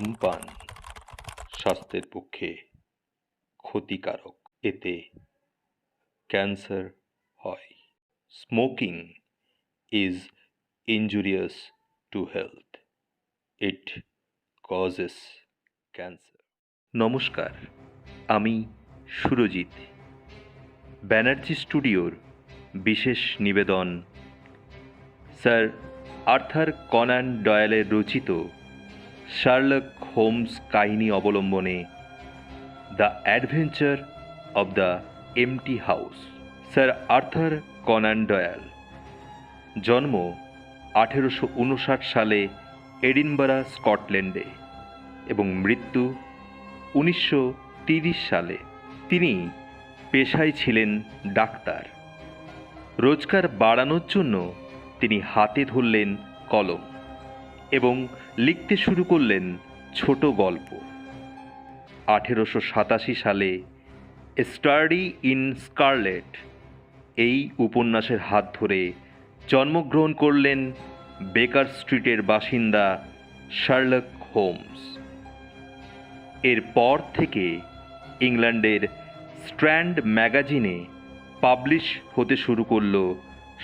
ধূমপান স্বাস্থ্যের পক্ষে ক্ষতিকারক। এতে ক্যান্সার হয়। Smoking is injurious to health. It causes cancer. নমস্কার, আমি সুরজিৎ। ব্যানার্জি স্টুডিওর বিশেষ নিবেদন স্যার আর্থার কনান ডয়েলের রচিত শার্লক হোমস কাহিনী অবলম্বনে the adventure of the MT house. Sir Arthur Conan Doyle জন্ম 1859 সালে এডিনবরা, স্কটল্যান্ডে এবং মৃত্যু 1930 সালে। তিনি পেশায় ছিলেন ডাক্তার। রোজগার বাড়ানোর জন্য তিনি হাতে ধরলেন কলম এবং লিখতে শুরু করলেন ছোট গল্প। 1887 সালে স্টাডি ইন স্কারলেট এই উপন্যাসের হাত ধরে জন্মগ্রহণ করলেন বেকার স্ট্রিটের বাসিন্দা শার্লক হোমস। এরপর থেকে ইংল্যান্ডের স্ট্র্যান্ড ম্যাগাজিনে পাবলিশ হতে শুরু করল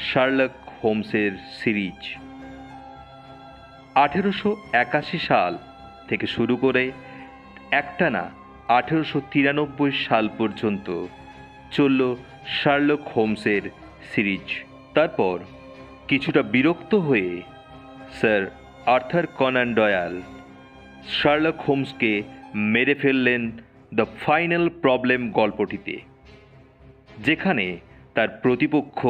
শার্লক হোমসের সিরিজ। 1881 সাল থেকে শুরু করে একটানা 1893 সাল পর্যন্ত চলল শার্লক হোমসের সিরিজ। তারপর কিছুটা বিরক্ত হয়ে sir Arthur Conan Doyle Sherlock হোমসকে মেরে ফেললেন দ্য ফাইনাল প্রবলেম গল্পটিতে, যেখানে তার প্রতিপক্ষ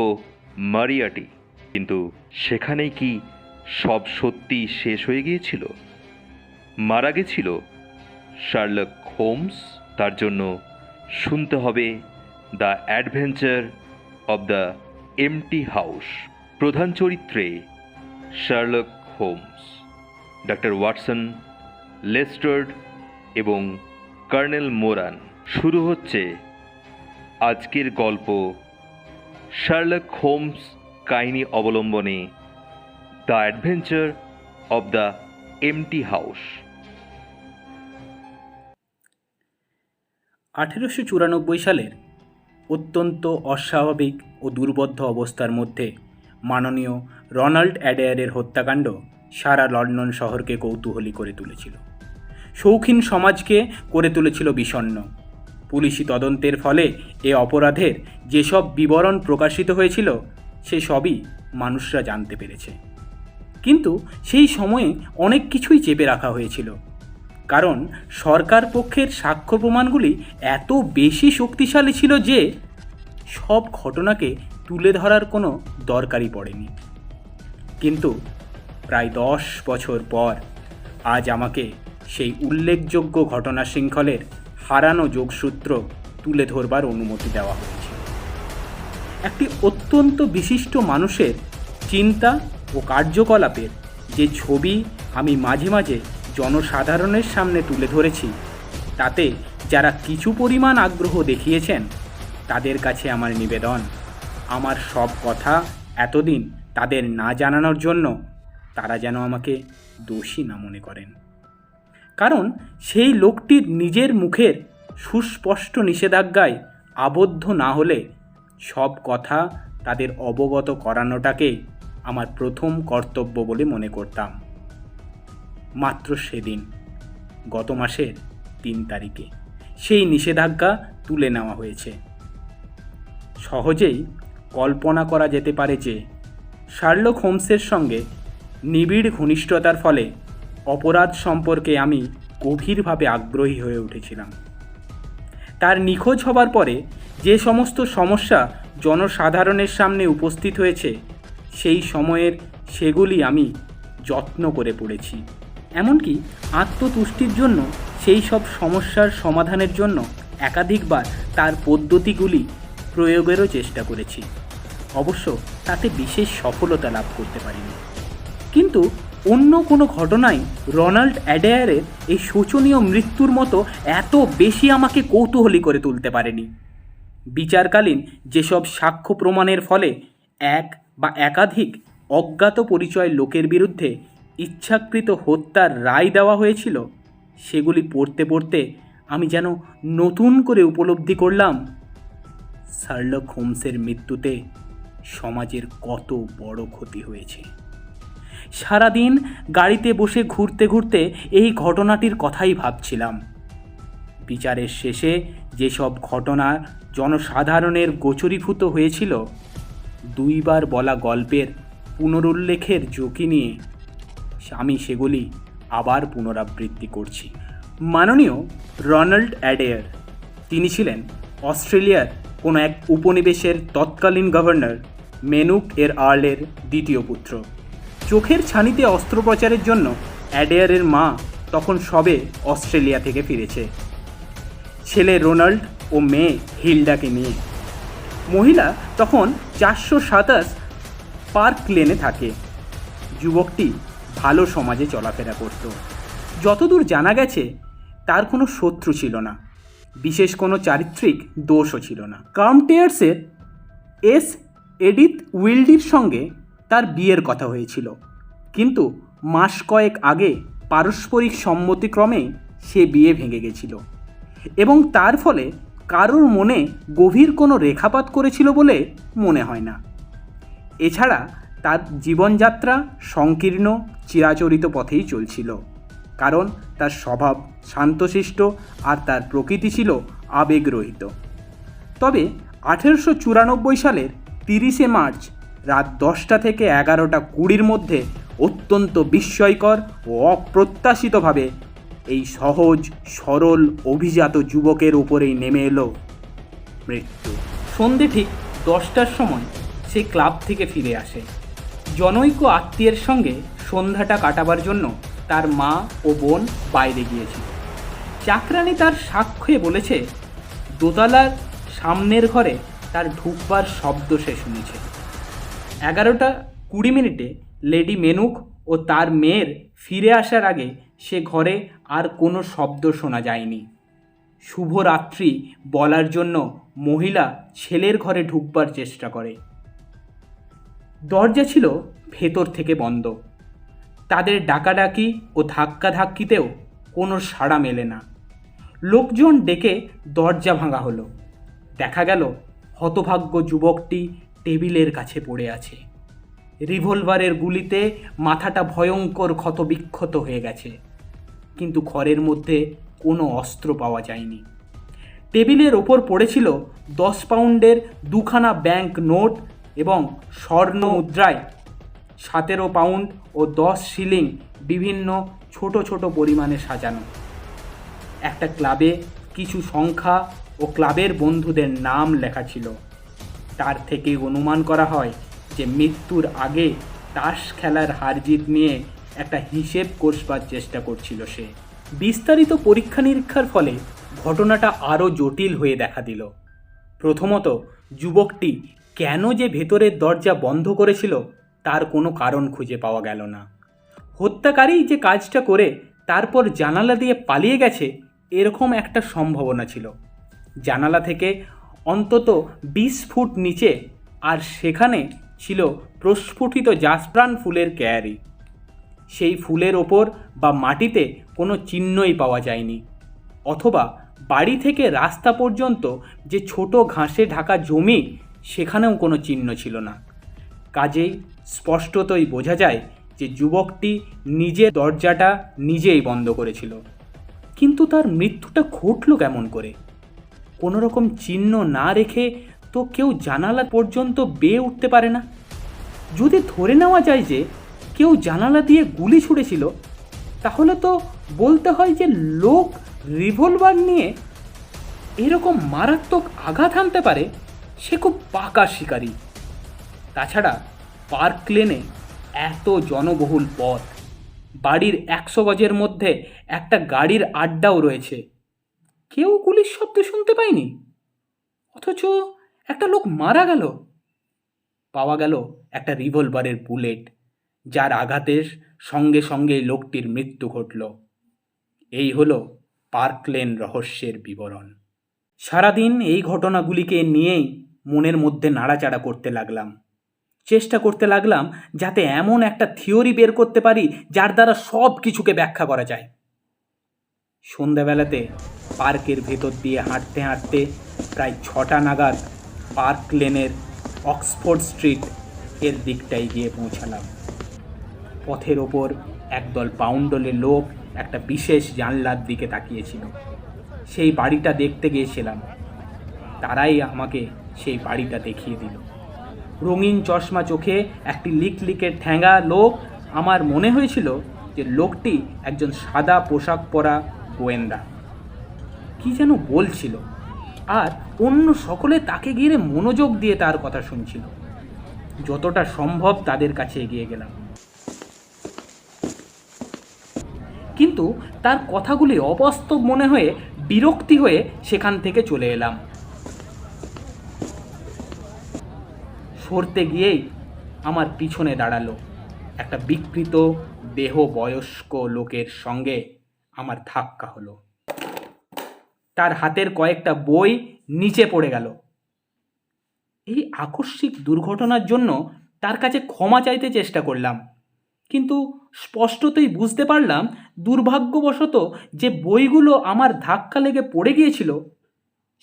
মারিয়াটি। কিন্তু সেখানেই কি সব সত্যি শেষ হয়ে গিয়েছিল? মারা গেছিল শার্লক হোমস? তার জন্য শুনতে হবে the adventure of the MT house. প্রধান চরিত্রে শার্লক হোমস, ডক্টর ওয়াটসন, লেস্টার্ড এবং কর্নেল মোরান। শুরু হচ্ছে আজকের গল্প শার্লক হোমস কাহিনী অবলম্বনে the adventure of the MT house. 1894 সালের অত্যন্ত অস্বাভাবিক ও দুর্বোধ্য অবস্থার মধ্যে মাননীয় রোনাল্ড অ্যাডায়ারের হত্যাকাণ্ড সারা লন্ডন শহরকে কৌতূহলী করে তুলেছিল। শৌখিন সমাজকে করে তুলেছিল বিষণ্ণ। পুলিশি তদন্তের ফলে এ অপরাধের যেসব বিবরণ প্রকাশিত হয়েছিল সে সবই মানুষরা জানতে পেরেছে। কিন্তু সেই সময়ে অনেক কিছুই চেপে রাখা হয়েছিল, কারণ সরকার পক্ষের সাক্ষ্য প্রমাণগুলি এত বেশি শক্তিশালী ছিল যে সব ঘটনাকে তুলে ধরার কোনো দরকারই পড়েনি। কিন্তু প্রায় 10 বছর পর আজ আমাকে সেই উল্লেখযোগ্য ঘটনা শৃঙ্খলের হারানো যোগসূত্র তুলে ধরবার অনুমতি দেওয়া হয়েছে। একটি অত্যন্ত বিশিষ্ট মানুষের চিন্তা ও কার্যকলাপের যে ছবি আমি মাঝে মাঝে জনসাধারণের সামনে তুলে ধরেছি, তাতে যারা কিছু পরিমাণ আগ্রহ দেখিয়েছেন তাদের কাছে আমার নিবেদন, আমার সব কথা এতদিন তাদের না জানানোর জন্য তারা যেন আমাকে দোষী না মনে করেন। কারণ সেই লোকটির নিজের মুখের সুস্পষ্ট নিষেধাজ্ঞায় আবদ্ধ না হলে সব কথা তাদের অবগত করানোটাকে আমার প্রথম কর্তব্য বলে মনে করতাম। মাত্র সেদিন, গত মাসের 3 তারিখে সেই নিষেধাজ্ঞা তুলে নেওয়া হয়েছে। সহজেই কল্পনা করা যেতে পারে যে শার্লক হোমসের সঙ্গে নিবিড় ঘনিষ্ঠতার ফলে অপরাধ সম্পর্কে আমি গভীরভাবে আগ্রহী হয়ে উঠেছিলাম। তার নিখোঁজ হবার পরে যে সমস্ত সমস্যা জনসাধারণের সামনে উপস্থিত হয়েছে সেই সময়ের সেগুলি আমি যত্ন করে পড়েছি। এমনকি আত্মতুষ্টির জন্য সেই সব সমস্যার সমাধানের জন্য একাধিকবার তার পদ্ধতিগুলি প্রয়োগেরও চেষ্টা করেছি। অবশ্য তাতে বিশেষ সফলতা লাভ করতে পারিনি। কিন্তু অন্য কোনো ঘটনাই রোনাল্ড অ্যাডায়ারের এই শোচনীয় মৃত্যুর মতো এত বেশি আমাকে কৌতূহলী করে তুলতে পারেনি। বিচারকালীন যেসব সাক্ষ্য প্রমাণের ফলে এক বা একাধিক অজ্ঞাত পরিচয় লোকের বিরুদ্ধে ইচ্ছাকৃত হত্যার রায় দেওয়া হয়েছিল, সেগুলি পড়তে পড়তে আমি যেন নতুন করে উপলব্ধি করলাম শার্লক হোমসের মৃত্যুতে সমাজের কত বড় ক্ষতি হয়েছে। সারাদিন গাড়িতে বসে ঘুরতে ঘুরতে এই ঘটনাটির কথাই ভাবছিলাম। বিচারের শেষে যেসব ঘটনা জনসাধারণের গোচরীভূত হয়েছিল, দুইবার বলা গল্পের পুনরুল্লেখের ঝুঁকি নিয়ে আমি সেগুলি আবার পুনরাবৃত্তি করছি। মাননীয় রনাল্ড অ্যাডেয়ার, তিনি ছিলেন অস্ট্রেলিয়ার কোনো এক উপনিবেশের তৎকালীন গভর্নর মেনুক এর আর্লের দ্বিতীয় পুত্র। চোখের ছানিতে অস্ত্রোপচারের জন্য অ্যাডেয়ারের মা তখন সবে অস্ট্রেলিয়া থেকে ফিরেছে, ছেলে রোনাল্ড ও মেয়ে হিল্ডাকে নিয়ে। মহিলা তখন 427 পার্ক লেনে থাকে। যুবকটি ভালো সমাজে চলাফেরা করত। যতদূর জানা গেছে তার কোনো শত্রু ছিল না, বিশেষ কোনো চারিত্রিক দোষও ছিল না। কাউন্টেয়ার্সের এস এডিথ উইল্ডির সঙ্গে তার বিয়ের কথা হয়েছিল, কিন্তু মাস কয়েক আগে পারস্পরিক সম্মতিক্রমে সে বিয়ে ভেঙে গেছিল এবং তার ফলে কারোর মনে গভীর কোনো রেখাপাত করেছিল বলে মনে হয় না। এছাড়া তার জীবনযাত্রা সংকীর্ণ চিরাচরিত পথেই চলছিল, কারণ তার স্বভাব শান্তশিষ্ট আর তার প্রকৃতি ছিল আবেগরহিত। তবে 1894 সালের 30শে মার্চ রাত 10টা থেকে 11:20 মধ্যে অত্যন্ত বিস্ময়কর ও অপ্রত্যাশিতভাবে এই সহজ সরল অভিজাত যুবকের উপরেই নেমে এলো মৃত্যু। সন্ধে ঠিক 10টার সময় সে ক্লাব থেকে ফিরে আসে। জনৈক আত্মীয়ের সঙ্গে সন্ধ্যাটা কাটাবার জন্য তার মা ও বোন বাইরে গিয়েছিল। চাকরানী তার সাক্ষ্যে বলেছে দোতলার সামনের ঘরে তার ঢুকবার শব্দ সে শুনেছে। 11:20 লেডি মেনুক ও তার মেয়ের ফিরে আসার আগে সে ঘরে আর কোনো শব্দ শোনা যায়নি। শুভরাত্রি বলার জন্য মহিলা ছেলের ঘরে ঢুকবার চেষ্টা করে। দরজা ছিল ভেতর থেকে বন্ধ। তাদের ডাকাডাকি ও ধাক্কাধাক্কিতেও কোনো সাড়া মেলে না। লোকজন ডেকে দরজা ভাঙা হলো। দেখা গেল হতভাগ্য যুবকটি টেবিলের কাছে পড়ে আছে। রিভলভারের গুলিতে মাথাটা ভয়ঙ্কর ক্ষতবিক্ষত হয়ে গেছে, কিন্তু ঘরের মধ্যে কোনো অস্ত্র পাওয়া যায়নি। টেবিলের ওপর পড়েছিল 10 পাউন্ডের 2খানা ব্যাংক নোট এবং স্বর্ণ মুদ্রায় 17 পাউন্ড ও 10 শিলিং বিভিন্ন ছোট ছোট পরিমাণে সাজানো। একটা ক্লাবে কিছু সংখ্যা ও ক্লাবের বন্ধুদের নাম লেখা ছিল। তার থেকে অনুমান করা হয় যে মৃত্যুর আগে তাস খেলার হারজিত নিয়ে একটা হিসেব কষবার চেষ্টা করছিল সে। বিস্তারিত পরীক্ষা নিরীক্ষার ফলে ঘটনাটা আরও জটিল হয়ে দেখা দিল। প্রথমত, যুবকটি কেন যে ভেতরের দরজা বন্ধ করেছিল তার কোনো কারণ খুঁজে পাওয়া গেল না। হত্যাকারী যে কাজটা করে তারপর জানালা দিয়ে পালিয়ে গেছে এরকম একটা সম্ভাবনা ছিল। জানালা থেকে অন্তত 20 ফুট নিচে, আর সেখানে ছিল প্রস্ফুটিত জাফরান ফুলের ক্যারি। সেই ফুলের ওপর বা মাটিতে কোনো চিহ্নই পাওয়া যায়নি, অথবা বাড়ি থেকে রাস্তা পর্যন্ত যে ছোট ঘাসে ঢাকা জমি সেখানেও কোনো চিহ্ন ছিল না। কাজেই স্পষ্টতই বোঝা যায় যে যুবকটি নিজের দরজাটা নিজেই বন্ধ করেছিল। কিন্তু তার মৃত্যুটা ঘটল কেমন করে? কোনো রকম চিহ্ন না রেখে তো কেউ জানালা পর্যন্ত বেয়ে উঠতে পারে না। যদি ধরে নেওয়া যায় যে কেউ জানালা দিয়ে গুলি ছুঁড়েছিল, তাহলে তো বলতে হয় যে লোক রিভলভার নিয়ে এরকম মারাত্মক আঘাত হানতে পারে সে খুব পাকা শিকারী। তাছাড়া পার্ক লেনে এত জনবহুল পথ, বাড়ির 100 গজের মধ্যে একটা গাড়ির আড্ডাও রয়েছে, কেউ গুলির শব্দ শুনতে পায়নি, অথচ একটা লোক মারা গেল। পাওয়া গেল একটা রিভলভারের বুলেট, যার আঘাতের সঙ্গে সঙ্গেই লোকটির মৃত্যু ঘটল। এই হলো পার্ক লেন রহস্যের বিবরণ। সারাদিন এই ঘটনাগুলিকে নিয়েই মনের মধ্যে নাড়াচাড়া করতে লাগলাম। চেষ্টা করতে লাগলাম যাতে এমন একটা থিওরি বের করতে পারি যার দ্বারা সব কিছুকে ব্যাখ্যা করা যায়। সন্ধ্যাবেলাতে পার্কের ভেতর দিয়ে হাঁটতে হাঁটতে প্রায় 6টা নাগাদ পার্ক লেনের অক্সফোর্ড স্ট্রিট এর দিকটায় গিয়ে পৌঁছালাম। পথের ওপর একদল বাউন্ডলে লোক একটা বিশেষ জানলার দিকে তাকিয়েছিল। সেই বাড়িটা দেখতে গিয়েছিলাম। তারাই আমাকে সেই বাড়িটা দেখিয়ে দিল। রঙিন চশমা চোখে একটি লিকলিকের ঠ্যাঙা লোক। আমার মনে হয়েছিল যে লোকটি একজন সাদা পোশাক পরা গোয়েন্দা। কি যেন বলছিল, আর অন্য সকলে তাকে ঘিরে মনোযোগ দিয়ে তার কথা শুনছিল। যতটা সম্ভব তাদের কাছে এগিয়ে গেলাম, কিন্তু তার কথাগুলি অবাস্তব মনে হয়ে বিরক্তি হয়ে সেখান থেকে চলে এলাম। সরতে গিয়েই আমার পিছনে দাঁড়ালো একটা বিকৃত দেহ বয়স্ক লোকের সঙ্গে আমার ধাক্কা হলো। তার হাতের কয়েকটা বই নিচে পড়ে গেল। এই আকস্মিক দুর্ঘটনার জন্য তার কাছে ক্ষমা চাইতে চেষ্টা করলাম, কিন্তু স্পষ্টতই বুঝতে পারলাম দুর্ভাগ্যবশত যে বইগুলো আমার ধাক্কা লেগে পড়ে গিয়েছিল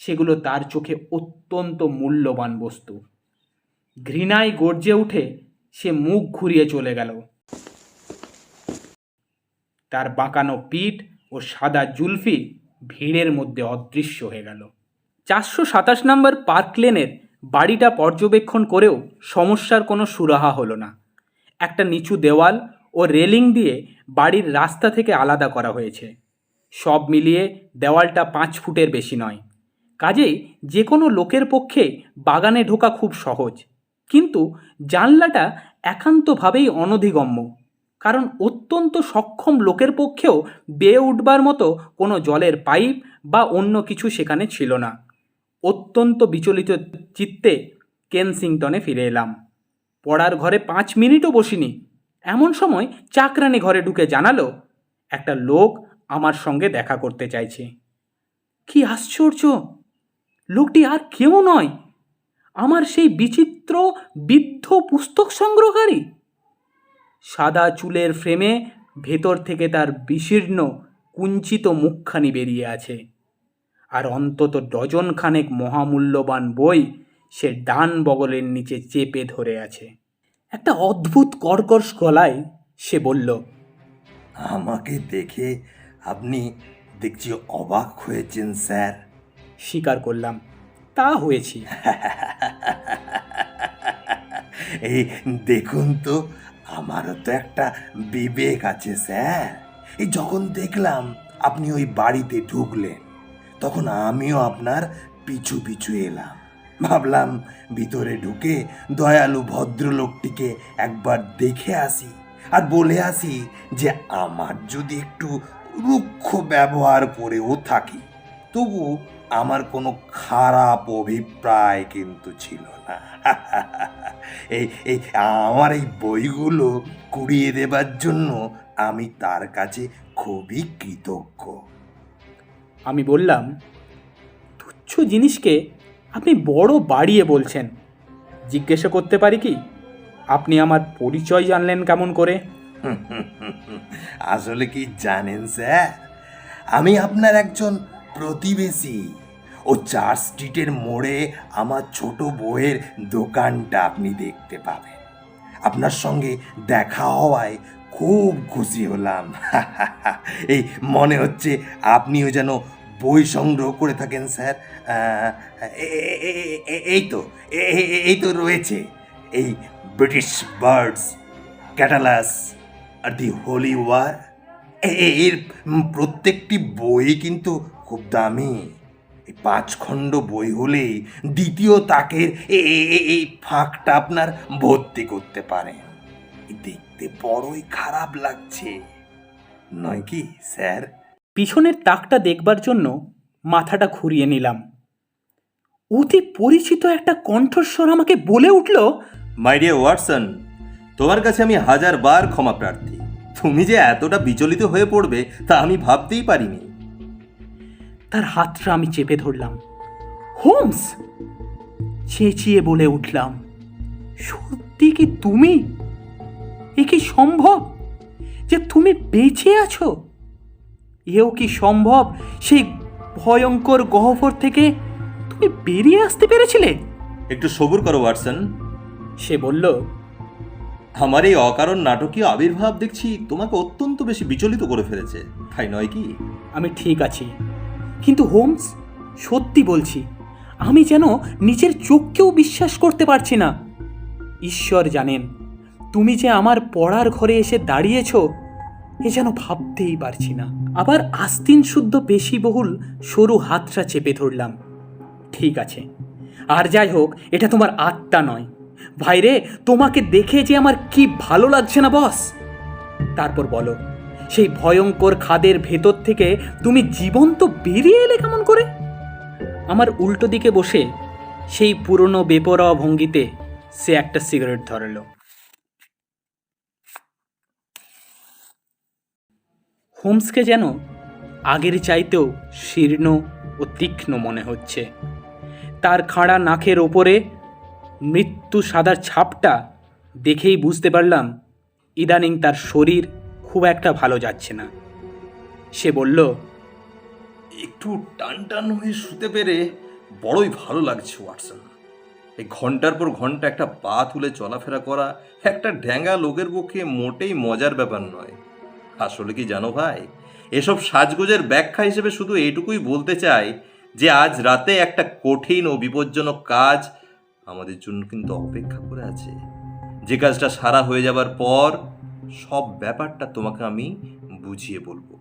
সেগুলো তার চোখে অত্যন্ত মূল্যবান বস্তু। ঘৃণায় গর্জে উঠে সে মুখ ঘুরিয়ে চলে গেল। তার বাঁকানো পিঠ ও সাদা জুলফি ভিড়ের মধ্যে অদৃশ্য হয়ে গেল। 427 নম্বর পার্ক লেনের বাড়িটা পর্যবেক্ষণ করেও সমস্যার কোনো সুরাহা হলো না। একটা নিচু দেওয়াল ও রেলিং দিয়ে বাড়ির রাস্তা থেকে আলাদা করা হয়েছে। সব মিলিয়ে দেওয়ালটা 5 ফুটের বেশি নয়। কাজেই যে কোনো লোকের পক্ষে বাগানে ঢোকা খুব সহজ, কিন্তু জানলাটা একান্তভাবেই অনধিগম্য, কারণ অত্যন্ত সক্ষম লোকের পক্ষেও বেয়ে উঠবার মতো কোনো জলের পাইপ বা অন্য কিছু সেখানে ছিল না। অত্যন্ত বিচলিত চিত্তে কেনসিংটনে ফিরে এলাম। পড়ার ঘরে 5 মিনিটও বসিনি, এমন সময় চাকরানি ঘরে ঢুকে জানালো একটা লোক আমার সঙ্গে দেখা করতে চাইছে। কি আশ্চর্য! লোকটি আর কেউ নয়, আমার সেই বিচিত্র বৃদ্ধ পুস্তক সংগ্রহকারী। সাদা চুলের ফ্রেমে ভেতর থেকে তার বিশীর্ণ কুঞ্চিত মুখখানি বেরিয়ে আছে, আর অন্তত ডজন খানেক মহামূল্যবান বই সে ডান বগলের নিচে চেপে ধরে আছে। একটা অদ্ভুত কর্কশ গলায় সে বলল, আমাকে দেখে আপনি দেখছি অবাক হয়েছেন স্যার। স্বীকার করলাম, তা হয়েছি। এই দেখুন তো, আমারও তো একটা বিবেক আছে স্যার। এই যখন দেখলাম আপনি ওই বাড়িতে ঢুকলেন, তখন আমিও আপনার পিছু পিছু এলাম। ভাবলাম ভিতরে ঢুকে দয়ালু ভদ্রলোকটিকে একবার দেখে আসি, আর বলে আসি যে আমার যদি একটু রুক্ষ ব্যবহার করেও থাকি, তবু আমার কোনো খারাপ অভিপ্রায় কিন্তু ছিল না। এই আমার এই বইগুলো কুড়িয়ে দেবার জন্য আমি তার কাছে খুবই কৃতজ্ঞ। আমি বললাম, তুচ্ছ জিনিসকে আপনি বড় বাড়িয়ে বলছেন। জিজ্ঞাসা করতে পারি কি, আপনি আমার পরিচয় জানলেন কেমন করে? আসলে কি জানেন স্যার, আমি আপনার একজন প্রতিবেশী। ও 4 স্ট্রিটের মোড়ে আমার ছোট বইয়ের দোকানটা আপনি দেখতে পাবেন। আপনার সঙ্গে দেখা হওয়ায় খুব খুশি হলাম। এই মনে হচ্ছে আপনিও যেন বই সংগ্রহ করে থাকেন স্যার। এই তো রয়েছে এই ব্রিটিশ বার্ডস, ক্যাটালাস আর দি হোলি ওয়ার। এর প্রত্যেকটি বই কিন্তু খুব দামি। এই 5 খণ্ড বই হলেই দ্বিতীয় তাকের এই ফাঁকটা আপনার ভর্তি করতে পারেন। দেখতে বড়ই খারাপ লাগছে, নয় কি স্যার? পিছনের তাকটা দেখবার জন্য মাথাটা ঘুরিয়ে নিলাম। অতি পরিচিত একটা কণ্ঠস্বর আমাকে বলে উঠল, মাই ডিয়ার ওয়াটসন, তোমার কাছে আমি 1000 বার ক্ষমা প্রার্থী। তুমি যে এতটা বিচলিত হয়ে পড়বে তা আমি ভাবতেই পারিনি। তার হাতটা আমি চেপে ধরলাম। হোমস! চেঁচিয়ে বলে উঠলাম, সত্যি কি তুমি? এ কি সম্ভব যে তুমি বেঁচে আছো? এও কি সম্ভব? সেই ভয়ঙ্কর গহ্বর থেকে তুমি বেরিয়ে আসতে পেরেছিলে? একটু সবুর করো ওয়াটসন। সে বলল, আমার এই অকারণ নাটকীয় আবির্ভাব দেখছি তোমাকে অত্যন্ত বেশি বিচলিত করে ফেলেছে, তাই নয় কি? আমি ঠিক আছি, কিন্তু হোমস, সত্যি বলছি, আমি যেন নিজের চোখকেও বিশ্বাস করতে পারছি না। ঈশ্বর জানেন, তুমি যে আমার পড়ার ঘরে এসে দাঁড়িয়েছ, এ যেন ভাবতেই পারছি না। আবার আস্তিন শুদ্ধ পেশিবহুল সরু হাতটা চেপে ধরলাম। ঠিক আছে, আর যাই হোক, এটা তোমার আত্মা নয়। ভাইরে, তোমাকে দেখে যে আমার কি ভালো লাগছে না বস। তারপর বলো, সেই ভয়ঙ্কর খাদের ভেতর থেকে তুমি জীবন্ত বেরিয়ে এলে কেমন করে? আমার উল্টো দিকে বসে সেই পুরনো বেপরোয়া ভঙ্গিতে সে একটা সিগারেট ধরালো। হোমসকে যেন আগের চাইতেও শীর্ণ ও তীক্ষ্ণ মনে হচ্ছে। তার খাড়া নাকের ওপরে মৃত্যু সাদার ছাপটা দেখেই বুঝতে পারলাম ইদানিং তার শরীর খুব একটা ভালো যাচ্ছে না। সে বলল, একটু টান টান হয়ে শুতে পেরে বড়ই ভালো লাগছে ওয়াটসন। এই ঘন্টার পর ঘন্টা একটা পা তুলে চলাফেরা করা একটা ঢ্যাঙ্গা লোকের পক্ষে মোটেই মজার ব্যাপার নয়। আসলে কি জানো ভাই, এসব সাজগোজের ব্যাখ্যা হিসেবে শুধু এইটুকুই বলতে চাই যে আজ রাতে একটা কঠিন ও বিপজ্জনক কাজ আমাদের জন্য কিন্তু অপেক্ষা করে আছে। যে কাজটা সারা হয়ে যাবার পর সব ব্যাপারটা তোমাকে আমি বুঝিয়ে বলবো।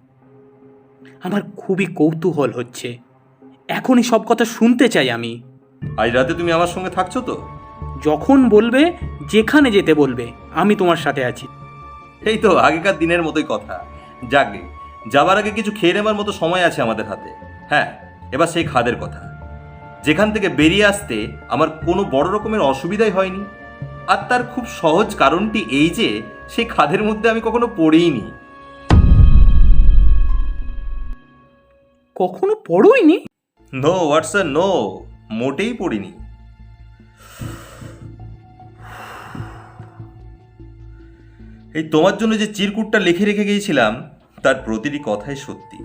আমার খুবই কৌতূহল হচ্ছে, এখনই সব কথা শুনতে চাই আমি। আজ রাতে তুমি আমার সঙ্গে থাকছো তো? যখন বলবে, যেখানে যেতে বলবে, আমি তোমার সাথে আছি। এই তো আগেকার দিনের মতোই কথা। যাকে যাবার আগে কিছু খেয়ে নেবার মতো সময় আছে আমাদের হাতে। হ্যাঁ, এবার সেই খাদের কথা, যেখান থেকে বেরিয়ে আসতে আমার কোনো বড় রকমের অসুবিধাই হয়নি। আর তার খুব সহজ কারণটি এই যে সেই খাদের মধ্যে আমি কখনো পড়িনি। কখনো পড়োইনি? নো ওয়াটসন, নো, মোটেই পড়িনি। এই তোমার জন্য যে চিরকুটটা লিখে রেখে গিয়েছিলাম তার প্রতিটি কথাই সত্যি।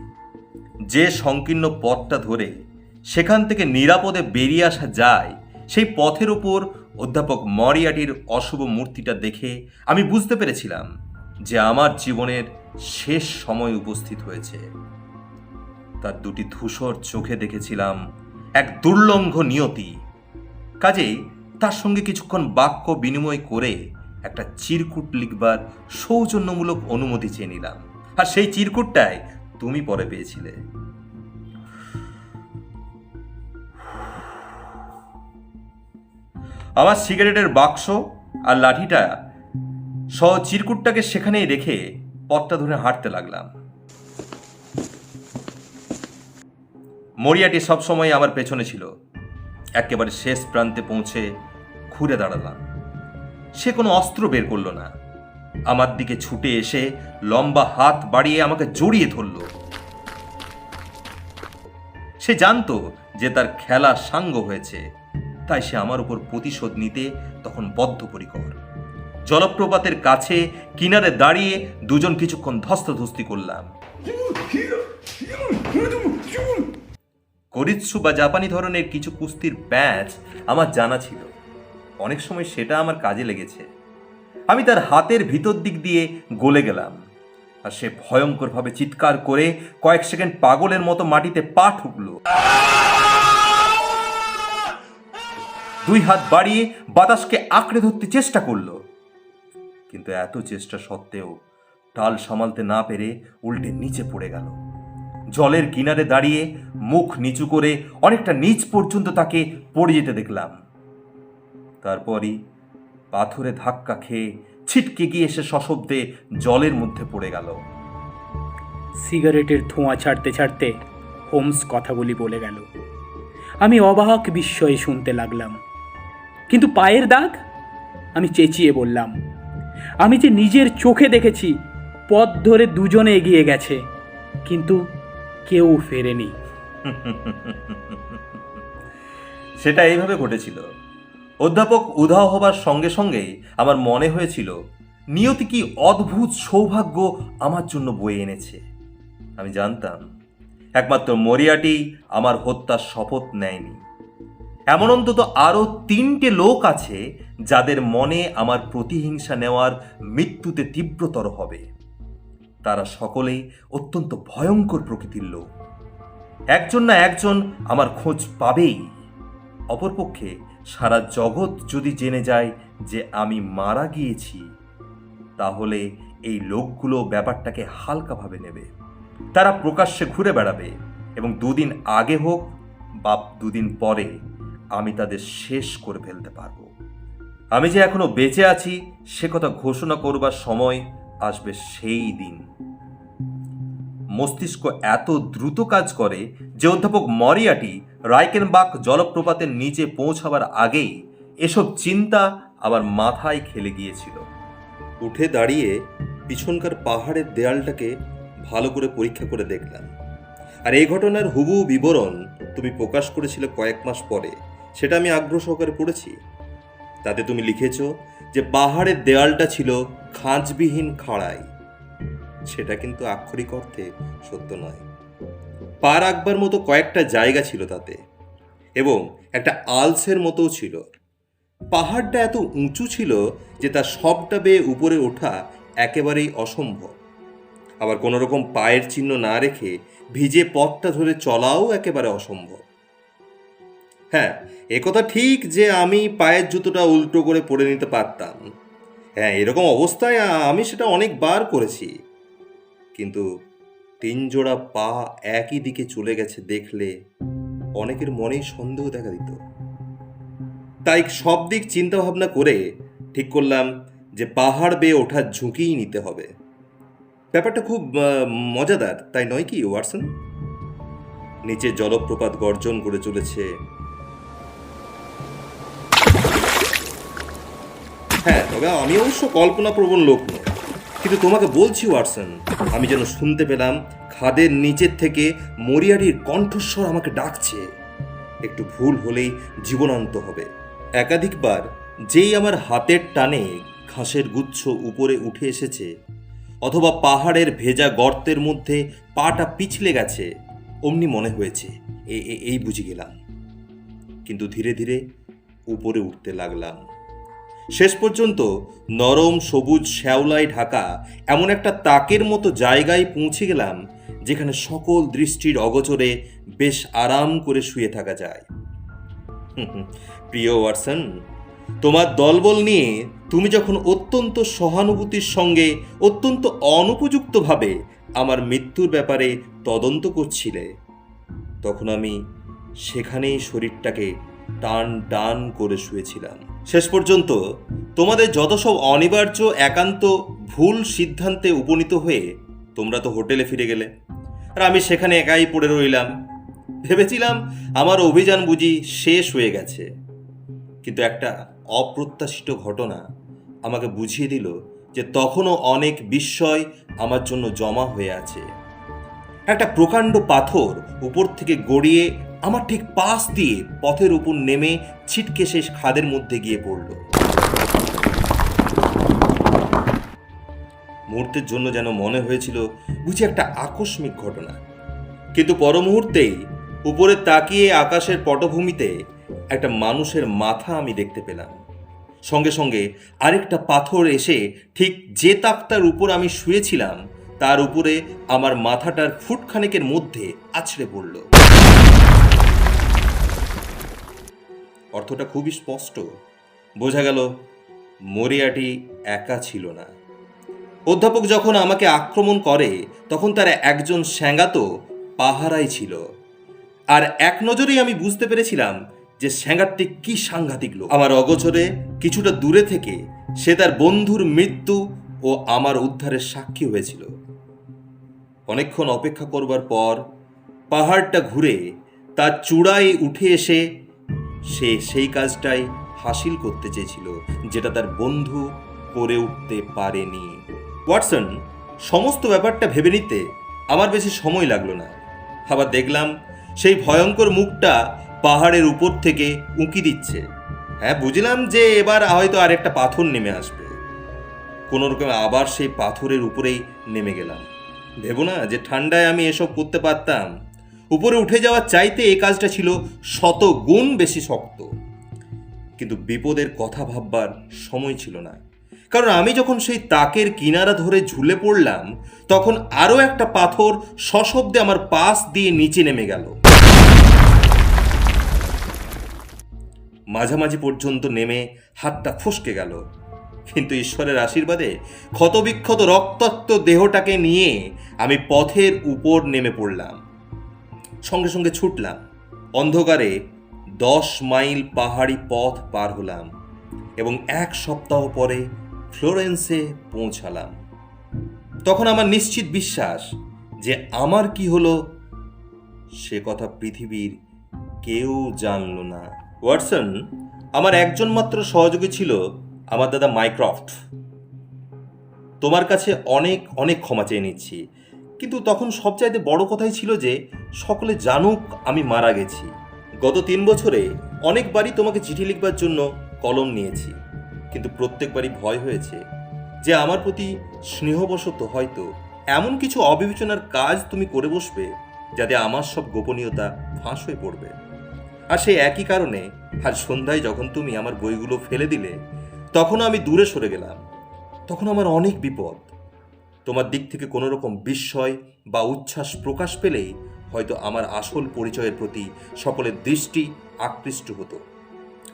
যে সংকীর্ণ পথটা ধরে সেখান থেকে নিরাপদে বেরিয়ে আসা যায়, সেই পথের ওপর অধ্যাপক মরিয়ার্টির অশুভ মূর্তিটা দেখে আমি বুঝতে পেরেছিলাম যে আমার জীবনের শেষ সময় উপস্থিত হয়েছে। তার দুটি ধূসর চোখে দেখেছিলাম এক দুর্লঙ্ঘ নিয়তি। কাজেই তার সঙ্গে কিছুক্ষণ বাক্য বিনিময় করে একটা চিরকুট লিখবার সৌজন্যমূলক অনুমতি চেয়ে নিলাম। আর সেই চিরকুটটাই তুমি পরে পেয়েছিলে। আমার সিগারেটের বাক্স আর লাঠিটা সহ চিরকুটটাকে সেখানেই রেখে পথটা ধরে হাঁটতে লাগলাম। মরিয়াটি সবসময় আমার পেছনে ছিল। একেবারে শেষ প্রান্তে পৌঁছে ঘুরে দাঁড়ালাম। সে কোনো অস্ত্র বের করলো না, আমার দিকে ছুটে এসে লম্বা হাত বাড়িয়ে আমাকে জড়িয়ে ধরল। সে জানতো যে তার খেলা সাঙ্গ হয়েছে, তাই সে আমার উপর প্রতিশোধ নিতে তখন বদ্ধপরিকর। জলপ্রপাতের কাছে কিনারে দাঁড়িয়ে দুজন কিছুক্ষণ ধস্তাধস্তি করলাম। করিৎসু বা জাপানি ধরনের কিছু কুস্তির প্যাচ আমার জানা ছিল, অনেক সময় সেটা আমার কাজে লেগেছে। আমি তার হাতের ভিতর দিক দিয়ে গলে গেলাম, আর সে ভয়ঙ্করভাবে চিৎকার করে কয়েক সেকেন্ড পাগলের মতো মাটিতে পা ঠুকলো। দুই হাত বাড়িয়ে বাতাসকে আঁকড়ে ধরতে চেষ্টা করলো, কিন্তু এত চেষ্টা সত্ত্বেও টাল সামালতে না পেরে উল্টে নিচে পড়ে গেল। জলের কিনারে দাঁড়িয়ে মুখ নিচু করে অনেকটা নিচ পর্যন্ত তাকে পড়ে যেতে দেখলাম। তারপরই পাথরে ধাক্কা খেয়ে ছিটকে গিয়ে সে সশব্দে জলের মধ্যে পড়ে গেল। সিগারেটের ধোঁয়া ছাড়তে ছাড়তে হোমস কথাগুলি বলে গেল। আমি অবাক বিস্ময়ে শুনতে লাগলাম। কিন্তু পায়ের দাগ? আমি চেঁচিয়ে বললাম, আমি যে নিজের চোখে দেখেছি পথ ধরে দুজনে এগিয়ে গেছে, কিন্তু কেউ ফেরেনি। সেটা এইভাবে ঘটেছিল। অধ্যাপক উধাও হবার সঙ্গে সঙ্গেই আমার মনে হয়েছিল নিয়তি কি অদ্ভুত সৌভাগ্য আমার জন্য বয়ে এনেছে। আমি জানতাম একমাত্র মরিয়াটি আমার হত্যার শপথ নেয়নি। এমন অন্তত আরও 3টে লোক আছে যাদের মনে আমার প্রতিহিংসা নেওয়ার মৃত্যুতে তীব্রতর হবে। তারা সকলেই অত্যন্ত ভয়ঙ্কর প্রকৃতির লোক। একজন না একজন আমার খোঁজ পাবেই। অপরপক্ষে সারা জগৎ যদি জেনে যায় যে আমি মারা গিয়েছি, তাহলে এই লোকগুলো ব্যাপারটাকে হালকাভাবে নেবে। তারা প্রকাশ্যে ঘুরে বেড়াবে এবং 2 দিন আগে হোক বা 2 দিন পরে আমি তাদের শেষ করে ফেলতে পারবো। আমি যে এখনো বেঁচে আছি সে কথা ঘোষণা করবার সময় আসবে সেই দিন। মস্তিষ্ক এত দ্রুত কাজ করে যে অধ্যাপক মরিয়াটি রাইকেনবাক জলপ্রপাতের নিচে পৌঁছাবার আগেই এসব চিন্তা আমার মাথায় খেলে গিয়েছিল। উঠে দাঁড়িয়ে পিছনকার পাহাড়ের দেয়ালটাকে ভালো করে পরীক্ষা করে দেখলাম। আর এই ঘটনার হুবহু বিবরণ তুমি প্রকাশ করেছিলে কয়েক মাস পরে, সেটা আমি আগ্রহ সহকারে পড়েছি। তাতে তুমি লিখেছ যে পাহাড়ের দেয়ালটা ছিল খাঁজবিহীন খাড়াই। সেটা কিন্তু আক্ষরিক অর্থে সত্য নয়। পা রাখবার মতো কয়েকটা জায়গা ছিল তাতে, এবং একটা আলসের মতোও ছিল। পাহাড়টা এত উঁচু ছিল যে তার সবটা বেয়ে উপরে ওঠা একেবারেই অসম্ভব। আবার কোনো রকম পায়ের চিহ্ন না রেখে ভিজে পথটা ধরে চলাও একেবারে অসম্ভব। হ্যাঁ, একথা ঠিক যে আমি পায়ের জুতোটা উল্টো করে পরে নিতে পারতাম। হ্যাঁ, এরকম অবস্থায় আমি সেটা অনেকবার করেছি। কিন্তু 3 জোড়া পা একই দিকে চলে গেছে দেখলে অনেকের মনেই সন্দেহ দেখা দিত। তাই সব দিক চিন্তা ভাবনা করে ঠিক করলাম যে পাহাড় বেয়ে ওঠার ঝুঁকিই নিতে হবে। ব্যাপারটা খুব মজাদার, তাই নয় কি ওয়াটসন? নিচে জলপ্রপাত গর্জন করে চলেছে। হ্যাঁ, তবে আমি অবশ্য কল্পনাপ্রবণ লোক নই, কিন্তু তোমাকে বলছি ওয়াটসন, আমি যেন শুনতে পেলাম খাদের নিচের থেকে মরিয়াটির কণ্ঠস্বর আমাকে ডাকছে। একটু ভুল হলেই জীবনান্ত হবে। একাধিকবার যেই আমার হাতের টানে ঘাসের গুচ্ছ উপরে উঠে এসেছে অথবা পাহাড়ের ভেজা গর্তের মধ্যে পাটা পিছলে গেছে, অমনি মনে হয়েছে এই বুঝে গেলাম। কিন্তু ধীরে ধীরে উপরে উঠতে লাগলাম। শেষ পর্যন্ত নরম সবুজ শ্যাওলায় ঢাকা এমন একটা তাকের মতো জায়গায় পৌঁছে গেলাম যেখানে সকল দৃষ্টির অগোচরে বেশ আরাম করে শুয়ে থাকা যায়। প্রিয় ওয়াটসন, তোমার দলবল নিয়ে তুমি যখন অত্যন্ত সহানুভূতির সঙ্গে অত্যন্ত অনুপযুক্তভাবে আমার মৃত্যুর ব্যাপারে তদন্ত করছিলে, তখন আমি সেখানেই শরীরটাকে টান টান করে শুয়েছিলাম। শেষ পর্যন্ত তোমাদের যত সব অনিবার্য একান্ত ভুল সিদ্ধান্তে উপনীত হয়ে তোমরা তো হোটেলে ফিরে গেলে, আর আমি সেখানে একাই পড়ে রইলাম। ভেবেছিলাম আমার অভিযান বুঝি শেষ হয়ে গেছে, কিন্তু একটা অপ্রত্যাশিত ঘটনা আমাকে বুঝিয়ে দিল যে তখনও অনেক বিস্ময় আমার জন্য জমা হয়ে আছে। একটা প্রকাণ্ড পাথর উপর থেকে গড়িয়ে আমার ঠিক পাশ দিয়ে পথের উপর নেমে ছিটকে শেষ খাদের মধ্যে গিয়ে পড়ল। মুহূর্তের জন্য যেন মনে হয়েছিল বুঝি একটা আকস্মিক ঘটনা, কিন্তু পর মুহূর্তেই উপরে তাকিয়ে আকাশের পটভূমিতে একটা মানুষের মাথা আমি দেখতে পেলাম। সঙ্গে সঙ্গে আরেকটা পাথর এসে ঠিক যে তাকটার উপর আমি শুয়েছিলাম তার উপরে আমার মাথাটার ফুটখানেকের মধ্যে আছড়ে পড়ল। অর্থটা খুবই স্পষ্ট। বোঝা গেল মরিয়াটি একা ছিল না। অধ্যাপক যখন আমাকে আক্রমণ করে তখন তার একজন স্যাঙ্গাত পাহারাই ছিল, আর এক নজরেই আমি বুঝতে পেরেছিলাম যে স্যাঙ্গারটি কি সাংঘাতিক লোক। আমার অগোচরে কিছুটা দূরে থেকে সে তার বন্ধুর মৃত্যু ও আমার উদ্ধারের সাক্ষী হয়েছিল। অনেকক্ষণ অপেক্ষা করবার পর পাহাড়টা ঘুরে তার চূড়ায় উঠে এসে সে সেই কাজটাই হাসিল করতে চেয়েছিল যেটা তার বন্ধু করে উঠতে পারেনি। ওয়াটসন, সমস্ত ব্যাপারটা ভেবে নিতে আমার বেশি সময় লাগলো না। আবার দেখলাম সেই ভয়ঙ্কর মুখটা পাহাড়ের উপর থেকে উঁকি দিচ্ছে। হ্যাঁ, বুঝলাম যে এবার হয়তো আরেকটা পাথর নেমে আসবে। কোনো রকমে আবার সেই পাথরের উপরেই নেমে গেলাম। ভেবো না যে ঠান্ডায় আমি এসব করতে পারতাম। উপরে উঠে যাওয়ার চাইতে এই কাজটা ছিল 100 গুণ বেশি শক্ত। কিন্তু বিপদের কথা ভাববার সময় ছিল না, কারণ আমি যখন সেই তাকের কিনারা ধরে ঝুলে পড়লাম, তখন আরও একটা পাথর সশব্দে আমার পাশ দিয়ে নিচে নেমে গেল। মাঝামাঝি পর্যন্ত নেমে হাতটা ফসকে গেল, কিন্তু ঈশ্বরের আশীর্বাদে ক্ষতবিক্ষত রক্তাক্ত দেহটাকে নিয়ে আমি পথের উপর নেমে পড়লাম। সঙ্গে সঙ্গে ছুটলাম। অন্ধকারে 10 মাইল পাহাড়ি পথ পার হলাম এবং 1 সপ্তাহ পরে ফ্লোরেন্সে পৌঁছালাম। তখন আমার নিশ্চিত বিশ্বাস যে আমার কি হলো সে কথা পৃথিবীর কেউ জানল না। ওয়াটসন, আমার একজন মাত্র সহযোগী ছিল আমার দাদা মাইক্রফট। তোমার কাছে অনেক অনেক ক্ষমা চেয়ে নিচ্ছি, কিন্তু তখন সবচাইতে বড় কথাই ছিল যে সকলে জানুক আমি মারা গেছি। গত 3 বছরে অনেকবারই তোমাকে চিঠি লিখবার জন্য কলম নিয়েছি, কিন্তু প্রত্যেকবারই ভয় হয়েছে যে আমার প্রতি স্নেহবশত হয়তো এমন কিছু অবিবেচনার কাজ তুমি করে বসবে যাতে আমার সব গোপনীয়তা ফাঁস হয়ে পড়বে। আর সেই একই কারণে আজ সন্ধ্যায় যখন তুমি আমার বইগুলো ফেলে দিলে, তখনও আমি দূরে সরে গেলাম। তখন আমার অনেক বিপদ। তোমার দিক থেকে কোনো রকম বিস্ময় বা উচ্ছ্বাস প্রকাশ পেলেই হয়তো আমার আসল পরিচয়ের প্রতি সকলের দৃষ্টি আকৃষ্ট হতো,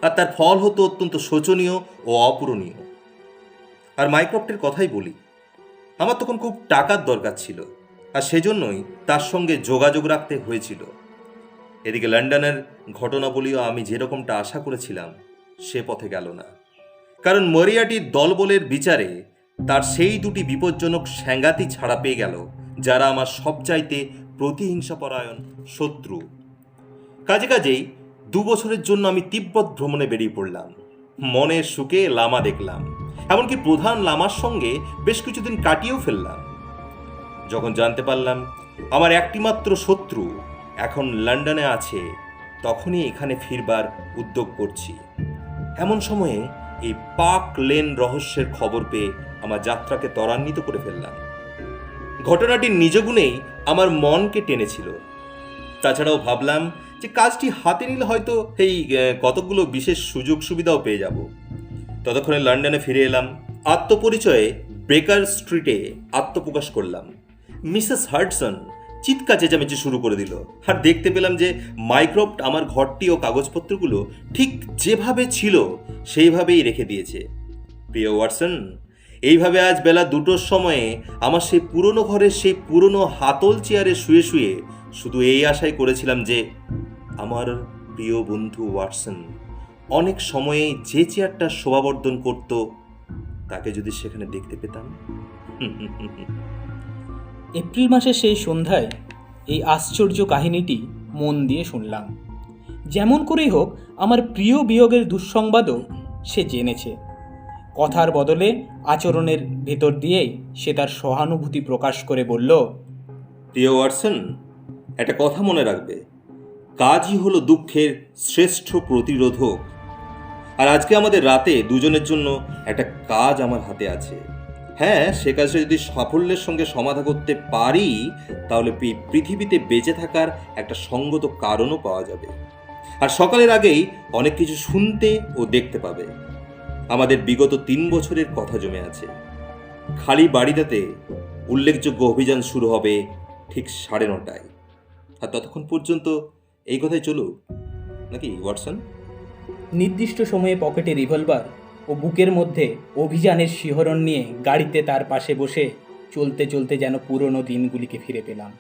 আর তার ফল হতো অত্যন্ত শোচনীয় ও অপূরণীয়। আর মাইক্রফটের কথাই বলি, আমার তখন খুব টাকার দরকার ছিল, আর সেজন্যই তার সঙ্গে যোগাযোগ রাখতে হয়েছিল। এদিকে লন্ডনের ঘটনাবলীও আমি যেরকমটা আশা করেছিলাম সে পথে গেল না, কারণ মরিয়াটির দলবলের বিচারে তার সেই 2টি বিপজ্জনক স্যাঙ্গাতি ছাড়া পেয়ে গেল, যারা আমার সবচাইতে প্রতিহিংসাপরায়ণ শত্রু। কাজেই 2 বছরের জন্য আমি তিব্বত ভ্রমণে বেরিয়ে পড়লাম। মনের সুখে লামা দেখলাম, এমনকি প্রধান লামার সঙ্গে বেশ কিছুদিন কাটিয়েও ফেললাম। যখন জানতে পারলাম আমার একটিমাত্র শত্রু এখন লন্ডনে আছে, তখনই এখানে ফিরবার উদ্যোগ করছি। এমন সময়ে এই পার্ক লেন রহস্যের খবর পেয়ে আমার যাত্রাকে ত্বরান্বিত করে ফেললাম। ঘটনাটির নিজ গুণেই আমার মনকে টেনেছিল। তাছাড়াও ভাবলাম যে কাজটি হাতে নিলে হয়তো এই কতকগুলো বিশেষ সুযোগ সুবিধাও পেয়ে যাব। ততক্ষণে লন্ডনে ফিরে এলাম। আত্মপরিচয়ে বেকার স্ট্রিটে আত্মপ্রকাশ করলাম। মিসেস হাডসন চিৎকার চেঁচামেচি শুরু করে দিল, আর দেখতে পেলাম যে মাইক্রফট আমার ঘরটি ও কাগজপত্রগুলো ঠিক যেভাবে ছিল সেইভাবেই রেখে দিয়েছে। প্রিয় ওয়াটসন, এইভাবে আজ বেলা 2টোর সময়ে আমার সেই পুরনো ঘরের সেই পুরনো হাতল চেয়ারে শুয়ে শুয়ে শুধু এই আশাই করেছিলাম যে আমার প্রিয় বন্ধু ওয়াটসন অনেক সময়েই যে চেয়ারটা শোভাবর্ধন করত তাকে যদি সেখানে দেখতে পেতাম। এপ্রিল মাসের সেই সন্ধ্যায় এই আশ্চর্য কাহিনীটি মন দিয়ে শুনলাম। যেমন করেই হোক আমার প্রিয় বিয়োগের দুঃসংবাদও সে জেনেছে। কথার বদলে আচরণের ভেতর দিয়েই সে তার সহানুভূতি প্রকাশ করে বলল, প্রিয় ওয়াটসন, একটা কথা মনে রাখবে, কাজই হলো দুঃখের শ্রেষ্ঠ প্রতিরোধক। আর আজকে আমাদের রাতে দুজনের জন্য একটা কাজ আমার হাতে আছে। হ্যাঁ, সে কাজটা যদি সাফল্যের সঙ্গে সমাধা করতে পারি, তাহলে পৃথিবীতে বেঁচে থাকার একটা সঙ্গত কারণও পাওয়া যাবে। আর সকালের আগেই অনেক কিছু শুনতে ও দেখতে পাবে। আমাদের বিগত 3 বছরের কথা জমে আছে। খালি বাড়িটাতে উল্লেখযোগ্য অভিযান শুরু হবে ঠিক 9:30টায়। আর ততক্ষণ পর্যন্ত এই কথাই চলুক নাকি ওয়াটসন? নির্দিষ্ট সময়ে পকেটে রিভলভার ও বুকের মধ্যে অভিযানের শিহরণ নিয়ে গাড়িতে তার পাশে বসে চলতে চলতে যেন পুরনো দিনগুলিকে ফিরে পেলাম।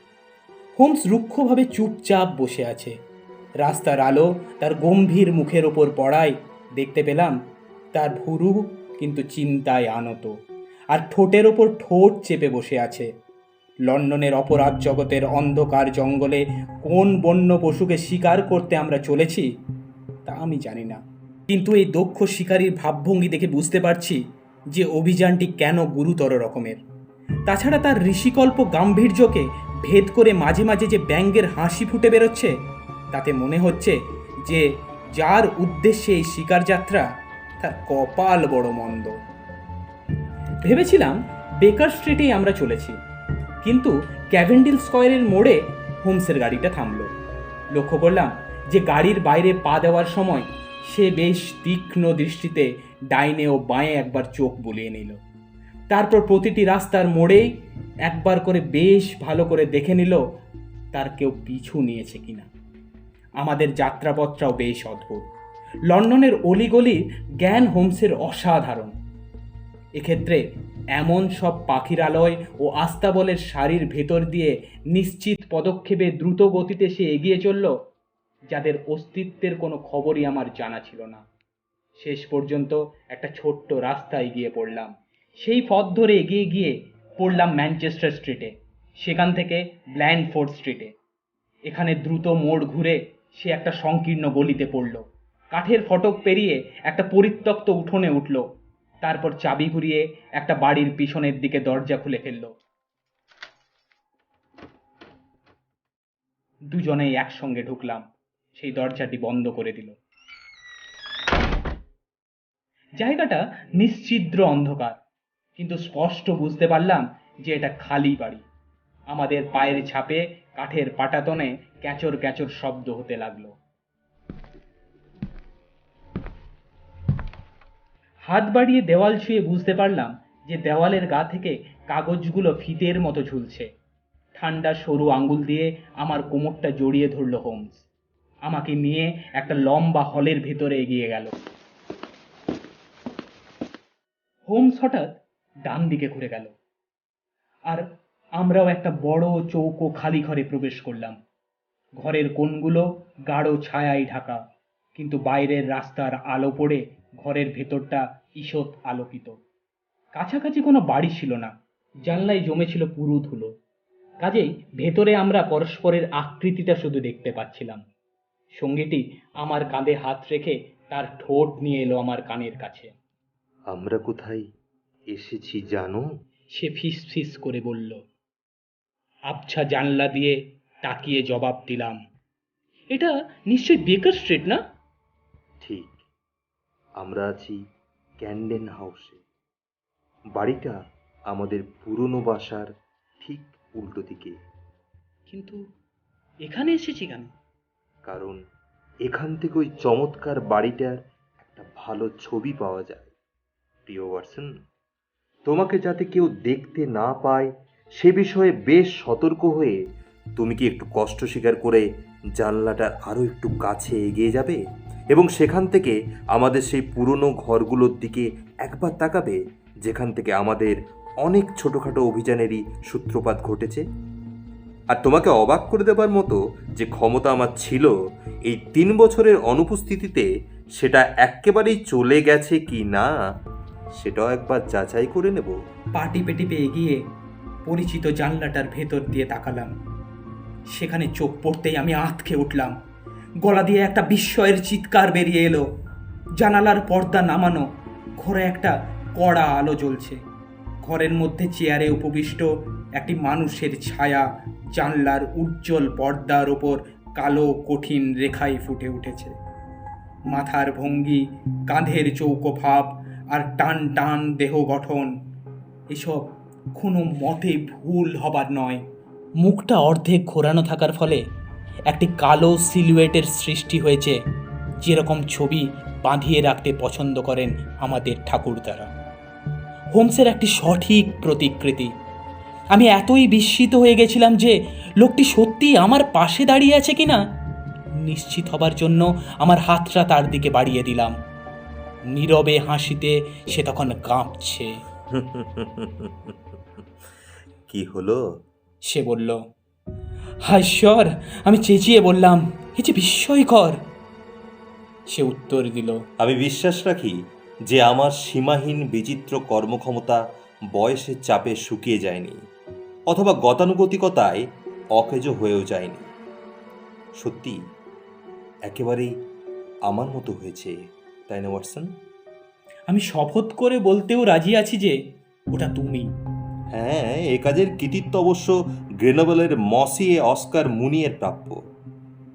হোমস রুক্ষভাবে চুপচাপ বসে আছে। রাস্তার আলো তার গম্ভীর মুখের ওপর পড়ায় দেখতে পেলাম তার ভুরু কিন্তু চিন্তায় আনত, আর ঠোঁটের ওপর ঠোঁট চেপে বসে আছে। লন্ডনের অপরাধ জগতের অন্ধকার জঙ্গলে কোন বন্য পশুকে শিকার করতে আমরা চলেছি তা আমি জানি না, কিন্তু এই দক্ষ শিকারীর ভাবভঙ্গি দেখে বুঝতে পারছি যে অভিযানটি কেন গুরুতর রকমের। তাছাড়া তার ঋষিকল্প গাম্ভীর্যকে ভেদ করে মাঝে মাঝে যে ব্যঙ্গের হাসি ফুটে বেরোচ্ছে, তাতে মনে হচ্ছে যে যার উদ্দেশ্যে এই শিকার যাত্রা তার কপাল বড় মন্দ। ভেবেছিলাম বেকার স্ট্রিটেই আমরা চলেছি, কিন্তু ক্যাভেন্ডিল স্কয়ারের মোড়ে হোমসের গাড়িটা থামল। লক্ষ্য করলাম যে গাড়ির বাইরে পা দেওয়ার সময় সে বেশ তীক্ষ্ণ দৃষ্টিতে ডাইনে ও বাঁয়ে একবার চোখ বুলিয়ে নিল। তারপর প্রতিটি রাস্তার মোড়েই একবার করে বেশ ভালো করে দেখে নিল তার কেউ পিছু নিয়েছে কিনা। আমাদের যাত্রাপথটাও বেশ অদ্ভুত। লন্ডনের অলিগলির জ্ঞান হোমসের অসাধারণ। এক্ষেত্রে এমন সব পাখিরালয় ও আস্তাবলের সারির ভেতর দিয়ে নিশ্চিত পদক্ষেপে দ্রুত গতিতে সে এগিয়ে চলল, যাদের অস্তিত্বের কোনো খবরই আমার জানা ছিল না। শেষ পর্যন্ত একটা ছোট্ট রাস্তায় গিয়ে পড়লাম। সেই পথ ধরে এগিয়ে গিয়ে পড়লাম ম্যানচেস্টার স্ট্রিটে, সেখান থেকে ব্ল্যান্ডফোর্ড স্ট্রিটে। এখানে দ্রুত মোড় ঘুরে সে একটা সংকীর্ণ গলিতে পড়ল। কাঠের ফটক পেরিয়ে একটা পরিত্যক্ত উঠোনে উঠল। তারপর চাবি ঘুরিয়ে একটা বাড়ির পিছনের দিকে দরজা খুলে ফেলল। দুজনেই একসঙ্গে ঢুকলাম। সেই দরজাটি বন্ধ করে দিল। জায়গাটা নিশ্ছিদ্র অন্ধকার, কিন্তু স্পষ্ট বুঝতে পারলাম যে এটা খালি বাড়ি। আমাদের পায়ের ছাপে কাঠের পাটাতনে ক্যাচর ক্যাচর শব্দ হতে লাগলো। হাত বাড়িয়ে দেওয়াল ছুঁয়ে বুঝতে পারলাম যে দেওয়ালের গা থেকে কাগজগুলো ফিতের মতো ঝুলছে। ঠান্ডা সরু আঙ্গুল দিয়ে আমার কোমরটা জড়িয়ে ধরল হোমস। আমাকে নিয়ে একটা লম্বা হলের ভেতরে এগিয়ে গেল। হোমস হঠাৎ ডান দিকে ঘুরে গেল, আর আমরাও একটা বড় চৌকো খালি ঘরে প্রবেশ করলাম। ঘরের কোণগুলো গাঢ় ছায়ায় ঢাকা, কিন্তু বাইরের রাস্তার আলো পড়ে ঘরের ভেতরটা ঈষৎ আলোকিত। কাছাকাছি কোনো বাড়ি ছিল না, জানলায় জমেছিল পুরু ধুলো। কাজেই ভেতরে আমরা পরস্পরের আকৃতিটা শুধু দেখতে পাচ্ছিলাম। সঙ্গীটি আমার কাঁধে হাত রেখে তার ঠোঁট নিয়ে এলো আমার কানের কাছে। আমরা কোথায় এসেছি জানো? সে ফিস ফিস করে বলল। আবছা জানলা দিয়ে তাকিয়ে জবাব দিলাম, এটা নিশ্চয়ই বেকার স্ট্রিট, না? ঠিক, আমরা আছি ক্যান্ডেন হাউসে। বাড়িটা আমাদের পুরনো বাসার ঠিক উল্টো দিকে। কিন্তু এখানে এসেছি কেন? কারণ এখান থেকে ওই চমৎকার বাড়িটার একটা ভালো ছবি পাওয়া যায়। প্রিয় ওয়াটসন, তোমাকে যাতে কেউ দেখতে না পায় সে বিষয়ে বেশ সতর্ক হয়ে তুমি কি একটু কষ্ট স্বীকার করে জানলাটার আরও একটু কাছে এগিয়ে যাবে এবং সেখান থেকে আমাদের সেই পুরনো ঘরগুলোর দিকে একবার তাকাবে, যেখান থেকে আমাদের অনেক ছোটোখাটো অভিযানেরই সূত্রপাত ঘটেছে। আর তোমাকে অবাক করে দেবার মতো যে ক্ষমতা আমার ছিল, এই 3 বছরের অনুপস্থিতিতে সেটা একেবারেই চলে গেছে কি না সেটাও একবার যাচাই করে নেব। পা টিপে টিপে এগিয়ে পরিচিত জানলাটার ভেতর দিয়ে তাকালাম। সেখানে চোখ পড়তেই আমি আঁতকে উঠলাম। গলা দিয়ে একটা বিস্ময়ের চিৎকার বেরিয়ে এলো। জানালার পর্দা নামানো, ঘরে একটা কড়া আলো জ্বলছে। ঘরের মধ্যে চেয়ারে উপবিষ্ট একটি মানুষের ছায়া জানলার উজ্জ্বল পর্দার ওপর কালো কঠিন রেখায় ফুটে উঠেছে। মাথার ভঙ্গি, কাঁধের চৌকো ভাব আর টান টান দেহ গঠন, এসব কোনো মতে ভুল হবার নয়। মুখটা অর্ধেক ঘোরানো থাকার ফলে একটি কালো সিলুয়েটের সৃষ্টি হয়েছে, যেরকম ছবি বাঁধিয়ে রাখতে পছন্দ করেন আমাদের ঠাকুরদারা। হোমসের একটি সঠিক প্রতিকৃতি। আমি এতই বিস্মিত হয়ে গেছিলাম যে লোকটি সত্যিই আমার পাশে দাঁড়িয়ে আছে কিনা নিশ্চিত হবার জন্য আমার হাতটা তার দিকে বাড়িয়ে দিলাম। নীরবে হাসিতে সে তখন কাঁপছে। কি হলো? সে বলল। হায় ঈশ্বর, আমি চেঁচিয়ে বললাম, এ যে বিস্ময়কর। সে উত্তর দিল, আমি বিশ্বাস রাখি যে আমার সীমাহীন বিচিত্র কর্মক্ষমতা বয়সের চাপে শুকিয়ে যায়নি, অথবা গতানুগতিকতায় অকেজো হয়েও যায়নি। সত্যি একেবারেই আমার মতো হয়েছে, তাই না ওয়াটসন? আমি শপথ করে বলতেও রাজি আছি যে ওটা তুমি। হ্যাঁ, এ কাজের কৃতিত্ব অবশ্য গ্রেনোবেলের মসিয়ে অস্কার মুনিয়ের প্রাপ্য।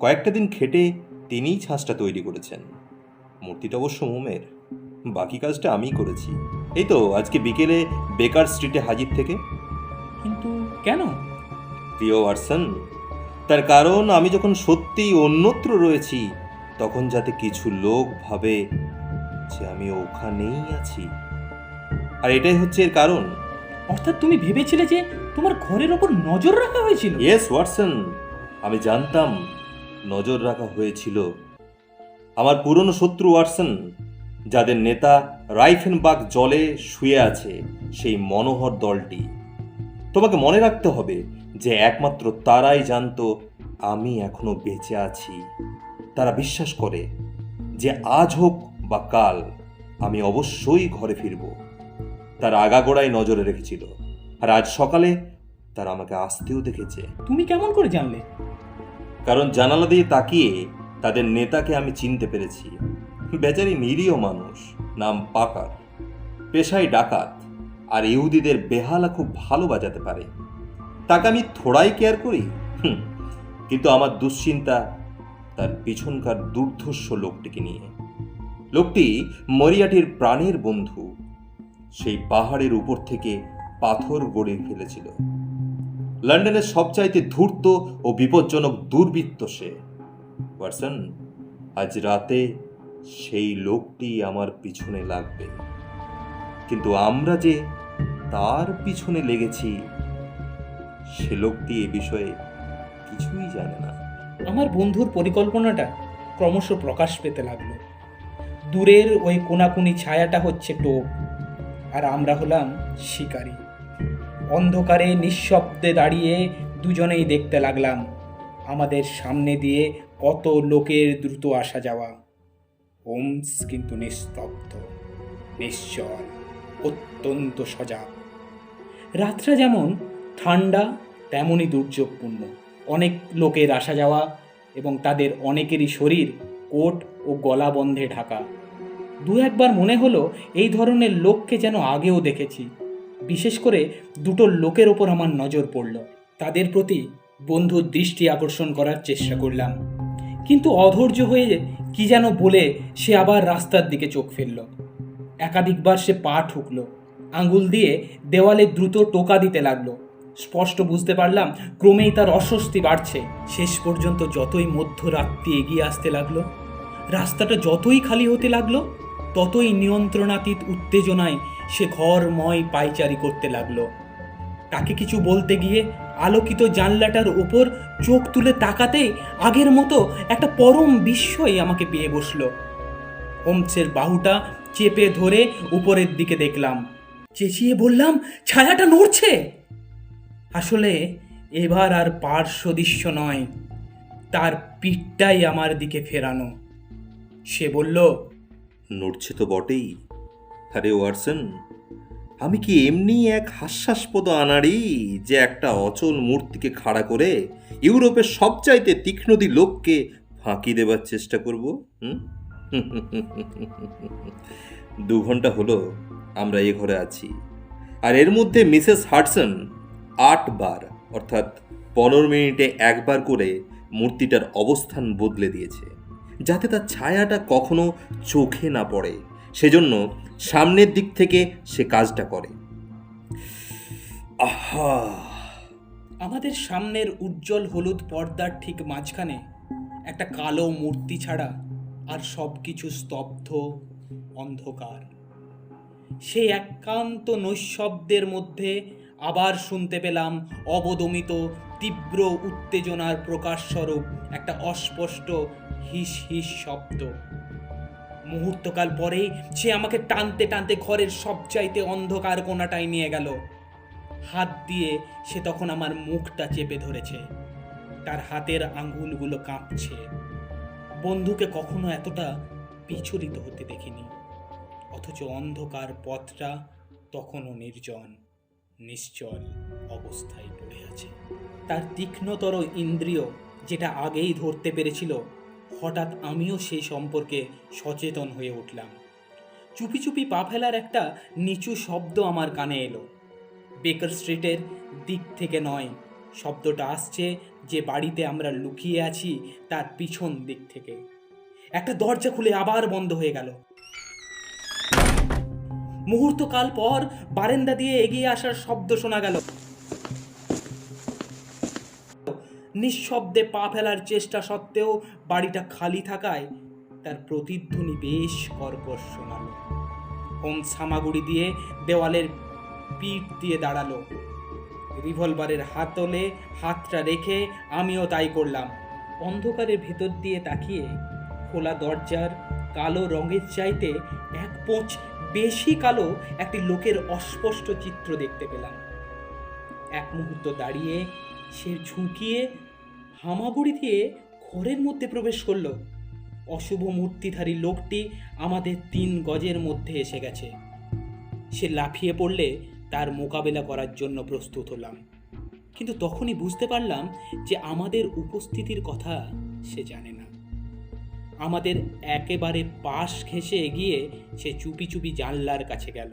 কয়েকটা দিন খেটে তিনিই ছাঁচটা তৈরি করেছেন। মূর্তিটা অবশ্য মোমের, বাকি কাজটা আমিই করেছি। এই তো আজকে বিকেলে বেকার স্ট্রিটে হাজির থেকে। কিন্তু কেন? প্রিয় ওয়াটসন, তার কারণ আমি যখন সত্যিই অন্যত্র রয়েছি তখন যাতে কিছু লোক ভাবে যে আমি ওখানেই আছি। আর এটাই হচ্ছে এর কারণ। অর্থাৎ তুমি ভেবেছিলে যে তোমার ঘরের ওপর নজর রাখা হয়েছিল? ইয়েস ওয়াটসন, আমি জানতাম নজর রাখা হয়েছিল। আমার পুরনো শত্রু ওয়াটসন, যাদের নেতা রাইফেনবাগ জলে শুয়ে আছে, সেই মনোহর দলটি। তোমাকে মনে রাখতে হবে যে একমাত্র তারাই জানতো আমি এখনো বেঁচে আছি। তারা বিশ্বাস করে যে আজ হোক বা কাল আমি অবশ্যই ঘরে ফিরব। তারা আগাগোড়াই নজরে রেখেছিল, আর আজ সকালে তারা আমাকে আসতেও দেখেছে। তুমি কেমন করে জানলে? কারণ জানালা দিয়ে তাকিয়ে তাদের নেতাকে আমি চিনতে পেরেছি। বেচারি নিরীহ মানুষ, নাম পাকার, পেশায় ডাকাত, আর ইহুদিদের বেহালা খুব ভালো বাজাতে পারে। তাকে আমি থোড়াই কেয়ার করি। কিন্তু আমার দুশ্চিন্তা তার পিছনকার দুর্ধর্ষ লোকটিকে নিয়ে। লোকটি মরিয়াটির প্রাণের বন্ধু। সেই পাহাড়ের উপর থেকে পাথর গড়ে ফেলেছিল। লন্ডনের সবচাইতে ধূর্ত ও বিপজ্জনক দুর্বৃত্ত সে। ওয়াটসন, আজ রাতে সেই লোকটি আমার পিছনে লাগবে। কিন্তু আমরা যে তার পিছনে লেগেছি সে লোকটি এ বিষয়ে কিছুই জানে না। আমার বন্ধুর পরিকল্পনাটা ক্রমশ প্রকাশ পেতে লাগলো। দূরের ওই কোনাকুনি ছায়াটা হচ্ছে টোপ, আর আমরা হলাম শিকারী। অন্ধকারে নিঃশব্দে দাঁড়িয়ে দুজনেই দেখতে লাগলাম আমাদের সামনে দিয়ে কত লোকের দ্রুত আসা যাওয়া। হোমস কিন্তু নিস্তব্ধ, নিশ্চল, অত্যন্ত সজাগ। রাতটা যেমন ঠান্ডা তেমনই দুর্যোগপূর্ণ। অনেক লোকের আসা যাওয়া এবং তাদের অনেকেরই শরীর কোট ও গলা বন্ধে ঢাকা। দু একবার মনে হলো এই ধরনের লোককে যেন আগেও দেখেছি। বিশেষ করে দুটো লোকের ওপর আমার নজর পড়ল। তাদের প্রতি বন্ধুর দৃষ্টি আকর্ষণ করার চেষ্টা করলাম, কিন্তু অধৈর্য হয়ে কি যেন বলে সে আবার রাস্তার দিকে চোখ ফেলল। একাধিকবার সে পা ঠুকল, আঙুল দিয়ে দেওয়ালে দ্রুত টোকা দিতে লাগলো। স্পষ্ট বুঝতে পারলাম ক্রমেই তার অস্বস্তি বাড়ছে। শেষ পর্যন্ত যতই মধ্যরাত্রি এগিয়ে আসতে লাগলো, রাস্তাটা যতই খালি হতে লাগলো, ততই নিয়ন্ত্রণাতীত উত্তেজনায় সে ঘরময় পায়চারি করতে লাগলো। তাকে কিছু বলতে গিয়ে আলোকিত জানলাটার উপর চোখ তুলে তাকাতেই আগের মতো একটা পরম বিস্ময় আমাকে পেয়ে বসলো। হোমসের বাহুটা চেপে ধরে উপরের দিকে দেখলাম, চেঁচিয়ে বললাম, ছায়াটা নড়ছে। আসলে এবার আর পার্শ্বদৃশ্য নয়, তার পিঠটাই আমার দিকে ফেরানো। সে বলল, নড়ছে তো বটেই। আরে ওয়াটসন, আমি কি এমনি এক হাস্যাস্পদ আনাড়ি যে একটা অচল মূর্তিকে খাড়া করে ইউরোপের সবচাইতে তীক্ষ্ণদী লোককে ফাঁকি দেবার চেষ্টা করব? 2 ঘন্টা হলো আমরা এ ঘরে আছি, আর এর মধ্যে মিসেস হাডসন 8 বার অর্থাৎ 15 মিনিটে একবার করে মূর্তিটার অবস্থান বদলে দিয়েছে, যাতে তার ছায়াটা কখনো চোখে না পড়ে। সেজন্য সামনের দিক থেকে সে কাজটা করে। আহা! আমাদের সামনের উজ্জ্বল হলুদ পর্দার ঠিক মাঝখানে একটা কালো মূর্তি ছাড়া আর সব কিছু স্তব্ধ, অন্ধকার। সেই একান্ত নৈঃশব্দের মধ্যে আবার শুনতে পেলাম অবদমিত তীব্র উত্তেজনার প্রকাশস্বরূপ একটা অস্পষ্ট হিস হিস শব্দ। মুহূর্তকাল পরেই সে আমাকে টানতে টানতে ঘরের সবচাইতে অন্ধকার কোণাটায় নিয়ে গেল। হাত দিয়ে সে তখন আমার মুখটা চেপে ধরেছে, তার হাতের আঙ্গুলগুলো কাঁপছে। বন্ধুকে কখনো এতটা বিচলিত হতে দেখিনি, অথচ অন্ধকার পথটা তখনও নির্জন, নিশ্চল অবস্থায় পড়ে আছে। তার তীক্ষ্ণতর ইন্দ্রিয় যেটা আগেই ধরতে পেরেছিল, হঠাৎ আমিও সেই সম্পর্কে সচেতন হয়ে উঠলাম। চুপি চুপি পা ফেলার একটা নিচু শব্দ আমার কানে এলো। বেকার স্ট্রিটের দিক থেকে নয়, শব্দটা আসছে যে বাড়িতে আমরা লুকিয়ে আছি তার পিছন দিক থেকে। একটা দরজা খুলে আবার বন্ধ হয়ে গেল। মুহূর্তকাল পর বারান্দা দিয়ে এগিয়ে আসার শব্দ শোনা গেল। নিঃশব্দে পা ফেলার চেষ্টা সত্ত্বেও বাড়িটা খালি থাকায় তার প্রতিধ্বনি বেশ কর্কশ শোনাল। হোমস হামাগুড়ি দিয়ে দেওয়ালের পিঠ দিয়ে দাঁড়ালো। রিভলভারের হাতলে হাতটা রেখে আমিও তাই করলাম। অন্ধকারের ভেতর দিয়ে তাকিয়ে খোলা দরজার কালো রঙের চাইতে এক পোঁচ বেশি কালো একটি লোকের অস্পষ্ট চিত্র দেখতে পেলাম। এক মুহূর্ত দাঁড়িয়ে সে ঝুঁকিয়ে হামাগুড়ি দিয়ে ঘরের মধ্যে প্রবেশ করলো। অশুভ মূর্তিধারী লোকটি আমাদের 3 গজের মধ্যে এসে গেছে। সে লাফিয়ে পড়লে তার মোকাবেলা করার জন্য প্রস্তুত হলাম, কিন্তু তখনই বুঝতে পারলাম যে আমাদের উপস্থিতির কথা সে জানে না। আমাদের একেবারে পাশ ঘেঁষে এগিয়ে সে চুপি চুপি জানলার কাছে গেল।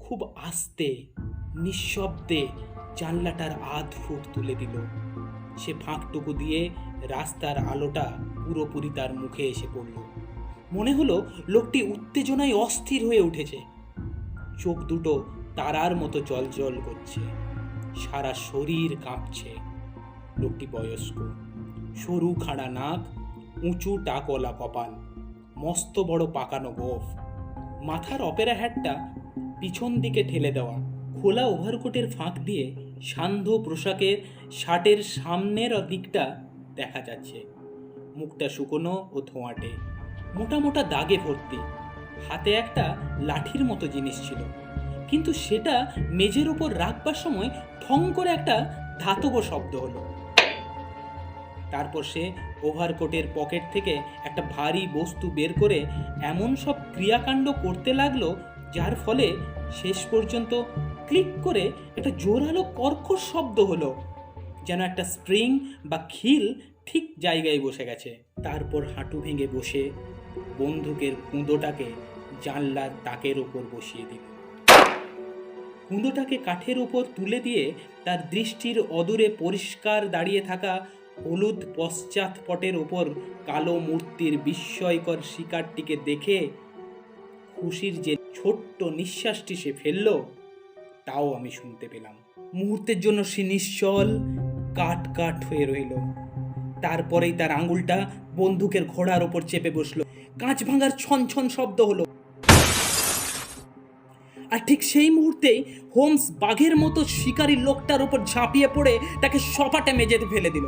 খুব আস্তে নিঃশব্দে জানলাটার আধ ফুট তুলে দিল। সে ফাঁকটুকু দিয়ে রাস্তার আলোটা পুরোপুরি তার মুখে এসে পড়ল। মনে হলো লোকটি উত্তেজনায় অস্থির হয়ে উঠেছে। চোখ দুটো তারার মতো জ্বলজ্বল করছে, সারা শরীর কাঁপছে। লোকটি বয়স্ক, সরু খাড়া নাক, উঁচু টাকলা কপাল, মস্ত বড় পাকানো গোঁফ, মাথার অপেরা হ্যাটটা পিছন দিকে ঠেলে দেওয়া, খোলা ওভারকোটের ফাঁক দিয়ে সান্ধ্য পোশাকের শার্টের সামনের দিকটা দেখা যাচ্ছে। মুখটা শুকনো ও ধোঁয়াটে, মোটা মোটা দাগে ভর্তি। হাতে একটা লাঠির মতো জিনিস ছিল, কিন্তু সেটা মেঝের ওপর রাখবার সময় ঠং করে একটা ধাতব শব্দ হলো। তারপর সে ওভারকোটের পকেট থেকে একটা ভারী বস্তু বের করে এমন সব ক্রিয়াকাণ্ড করতে লাগলো যার ফলে শেষ পর্যন্ত ক্লিক করে একটা জোরালো কর্কশ শব্দ হলো, যেন একটা স্প্রিং বা খিল ঠিক জায়গায় বসে গেছে। তারপর হাঁটু ভেঙে বসে বন্দুকের কুঁদোটাকে জানলার তাকের ওপর বসিয়ে দিল। কুঁদোটাকে কাঠের ওপর তুলে দিয়ে তার দৃষ্টির অদূরে পরিষ্কার দাঁড়িয়ে থাকা হলুদ পশ্চাৎপটের ওপর কালো মূর্তির বিস্ময়কর শিকারটিকে দেখে খুশির যে ছোট্ট নিঃশ্বাসটি সে ফেলল, তাও আমি শুনতে পেলাম। মুহূর্তের জন্য সে নিশ্চল কাট কাট হয়ে রইল। তারপরেই তার আঙুলটা বন্দুকের ঘোড়ার ওপর চেপে বসলো। কাঁচ ভাঙার ছন ছন শব্দ হলো, আর ঠিক সেই মুহূর্তেই হোমস বাঘের মতো শিকারী লোকটার ওপর ঝাঁপিয়ে পড়ে তাকে সপাটে মেঝেতে ফেলে দিল।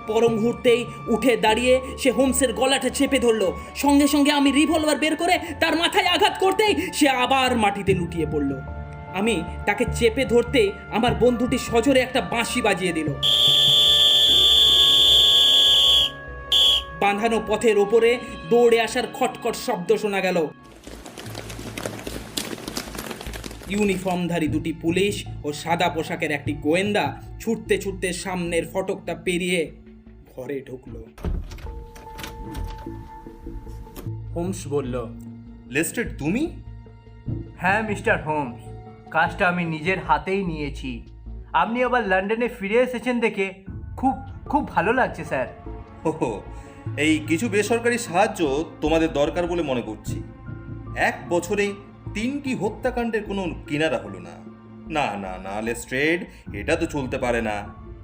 পর মুহূর্তেই উঠে দাঁড়িয়ে সে হোমসের গলাটা চেপে ধরলো। সঙ্গে সঙ্গে আমি রিভলভার বের করে তার মাথায় আঘাত করতেই সে আবার মাটিতে লুটিয়ে পড়ল। আমি তাকে চেপে ধরতে আমার বন্ধুটি সজোরে একটা বাঁশি বাজিয়ে দিল। বাঁধানো পথের ওপরে দৌড়ে আসার খটখট শব্দ শোনা গেল। ইউনিফর্মধারী 2টি পুলিশ ও সাদা পোশাকের একটি গোয়েন্দা ছুটতে ছুটতে সামনের ফটকটা পেরিয়ে ঘরে ঢুকলো। হোমস বলল, লেস্ট্রেড, তুমি? হ্যাঁ মিস্টার হোমস, কাজটা আমি নিজের হাতেই নিয়েছি। আপনি আবার লন্ডনে ফিরে এসেছেন দেখে খুব খুব ভালো লাগছে স্যার। ওহো, এই কিছু বেসরকারি সাহায্য তোমাদের দরকার বলে মনে করছি। 1 বছরে 3টি হত্যাকাণ্ডের কোনো কিনারা হলো না। না না না লেস্ট্রেড, এটা তো চলতে পারে না।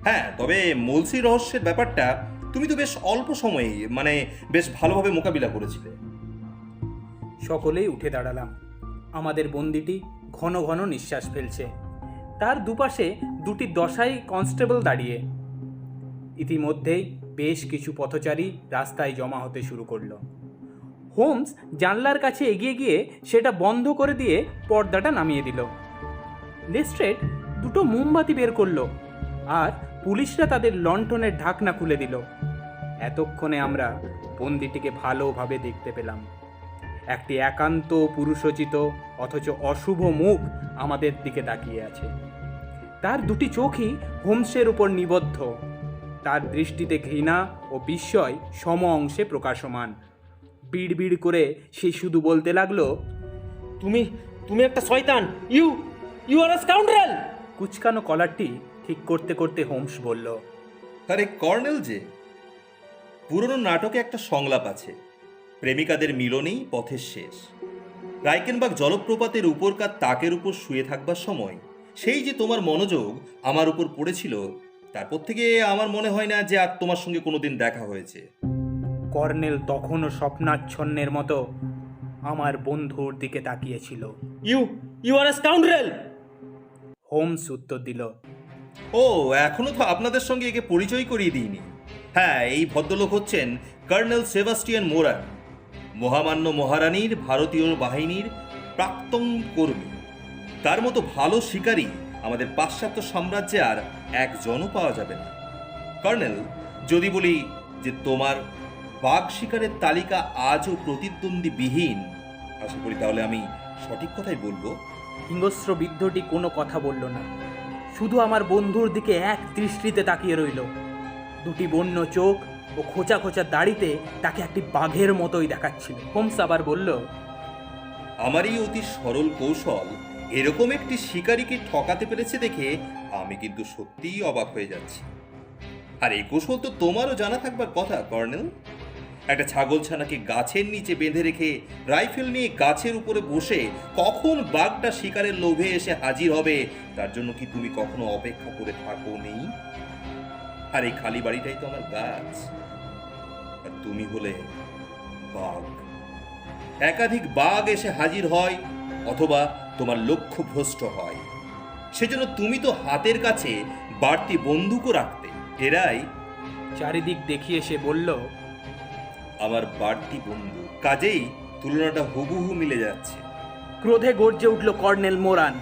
হ্যাঁ, তবে মলসি রহস্যের ব্যাপারটা তুমি তো বেশ অল্প সময়েই বেশ ভালোভাবে মোকাবিলা করেছিলে। সকলেই উঠে দাঁড়ালাম। আমাদের বন্দিটি ঘন ঘন নিঃশ্বাস ফেলছে। তার দুপাশে 2টি দশাই কনস্টেবল দাঁড়িয়ে। ইতিমধ্যেই বেশ কিছু পথচারী রাস্তায় জমা হতে শুরু করলো। হোমস জানলার কাছে এগিয়ে গিয়ে সেটা বন্ধ করে দিয়ে পর্দাটা নামিয়ে দিল। লেস্ট্রেড 2টো মোমবাতি বের করলো, আর পুলিশরা তাদের লণ্ঠনের ঢাকনা খুলে দিল। এতক্ষণে আমরা বন্দিটিকে ভালোভাবে দেখতে পেলাম। একটি একান্ত পুরুষোচিত অথচ অশুভ মুখ আমাদের দিকে তাকিয়ে আছে। তার 2টি চোখই হোমসের উপর নিবদ্ধ। তার দৃষ্টিতে ঘৃণা ও বিস্ময় সম অংশে প্রকাশমান। বিড়বিড় করে সে শুধু বলতে লাগলো, তুমি একটা শয়তান, ইউ আর আ স্কাউন্ডারেল। কুচকানো কলারটি ঠিক করতে করতে হোমস বলল, আরে কর্নেল যে, পুরনো নাটকে একটা সংলাপ আছে, প্রেমিকাদের মিলনেই পথের শেষ। রাইকেনবাগ জলপ্রপাতের উপরকার তাকের উপর শুয়ে থাকবার সময় সেই যে তোমার মনোযোগ আমার উপর পড়েছিল, তারপর থেকে আমার মনে হয় না যে আর তোমার সঙ্গে কোনোদিন দেখা হয়েছে। কর্নেল তখনও স্বপ্নাচ্ছন্নের মতো আমার বন্ধুর দিকে তাকিয়েছিল। You are a scoundrel! Holmes উত্তর দিল, ও, এখনো তো আপনাদের সঙ্গে একে পরিচয় করিয়ে দিইনি। হ্যাঁ, এই ভদ্রলোক হচ্ছেন কর্নেল সেবাস্টিয়ান মোরান, মহামান্য মহারানীর ভারতীয় বাহিনীর প্রাক্তন কর্মী। তার মতো ভালো শিকারী আমাদের পাশ্চাত্য সাম্রাজ্যে আর একজনও পাওয়া যাবে না। কর্নেল, যদি বলি যে তোমার বাঘ শিকারের তালিকা আজও প্রতিদ্বন্দ্বীবিহীন, আশা করি তাহলে আমি সঠিক কথাই বলবো। হিংস্র বৃদ্ধটি কোনো কথা বলল না, শুধু আমার বন্ধুর দিকে এক দৃষ্টিতে তাকিয়ে রইল। দুটি বন্য চোখ ও খোঁচা খোঁচা দাড়িতে তাকে একটি বাঘের মতোই দেখাচ্ছিল। হোমস আবার বলল, আমার এই অতি সরল কৌশল এরকম একটি শিকারীকে ঠকাতে পেরেছে দেখে আমি কিন্তু সত্যিই অবাক হয়ে যাচ্ছি। আর এই কৌশল তো তোমারও জানা থাকবার কথা কর্নেল। একটা ছাগলছানাকে গাছের নিচে বেঁধে রেখে রাইফেল নিয়ে গাছের উপরে বসে কখন বাঘটা শিকারের লোভে এসে হাজির হবে তার জন্য কি তুমি কখনো অপেক্ষা করে থাকো নেই? আর এই খালি বাড়িটাই তো আমার গাছ, আর তুমি হলে বাঘ। একাধিক বাঘ এসে হাজির হয় অথবা তোমার লক্ষ্য ভ্রষ্ট হয়, সেজন্য তুমি তো হাতের কাছে বাড়তি বন্দুকও রাখতে। এরাই চারিদিক দেখিয়ে সে বলল, আমার বাড়তি বন্দুক, কাজেই তুলনাটা হুবহু মিলে যাচ্ছে। ক্রোধে গর্জে উঠল কর্নেল মোরান।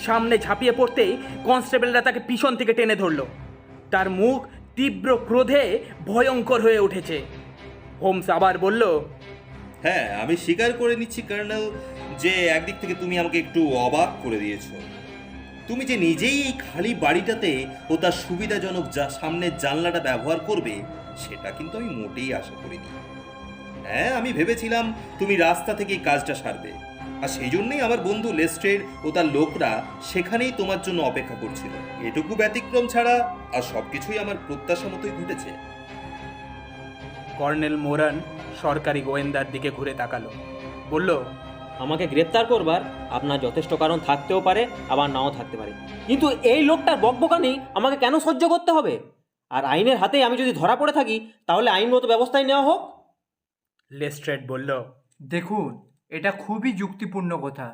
সামনে ঝাঁপিয়ে পড়তেই কনস্টেবলরা তাকে পিছন থেকে টেনে ধরল। তার মুখ তীব্র ক্রোধে ভয়ঙ্কর হয়ে উঠেছে। হোমস আবার বলল, হ্যাঁ, আমি স্বীকার করে নিচ্ছি কর্নেল যে একদিক থেকে তুমি আমাকে একটু অবাক করে দিয়েছো। তুমি যে নিজেই এই খালি বাড়িটাতে ও তার সুবিধাজনক সামনের জানলাটা ব্যবহার করবে সেটা কিন্তু আমি মোটেই আশা করিনি। হ্যাঁ, আমি ভেবেছিলাম তুমি রাস্তা থেকেই কাজটা সারবে, আর সেই জন্যই আমার বন্ধু লেস্ট্রেড ও তার লোকরা সেখানেই তোমার জন্য অপেক্ষা করছিল। এটুকু ব্যতিক্রম ছাড়া আর সবকিছুই আমার প্রত্যাশা মতোই ঘটেছে। কর্নেল মোরান সরকারি গোয়েন্দার দিকে ঘুরে তাকালো, বলল, আমাকে গ্রেপ্তার করবার আপনার যথেষ্ট কারণ থাকতেও পারে, আবার নাও থাকতে পারে, কিন্তু এই লোকটার বকবকানি আমাকে কেন সহ্য করতে হবে? আর আইনের হাতে আমি যদি ধরা পড়ে থাকি তাহলে আইনগত ব্যবস্থাই নেওয়া হোক। লেস্ট্রেড বলল, দেখুন, এটা খুবই যুক্তিপূর্ণ কথা।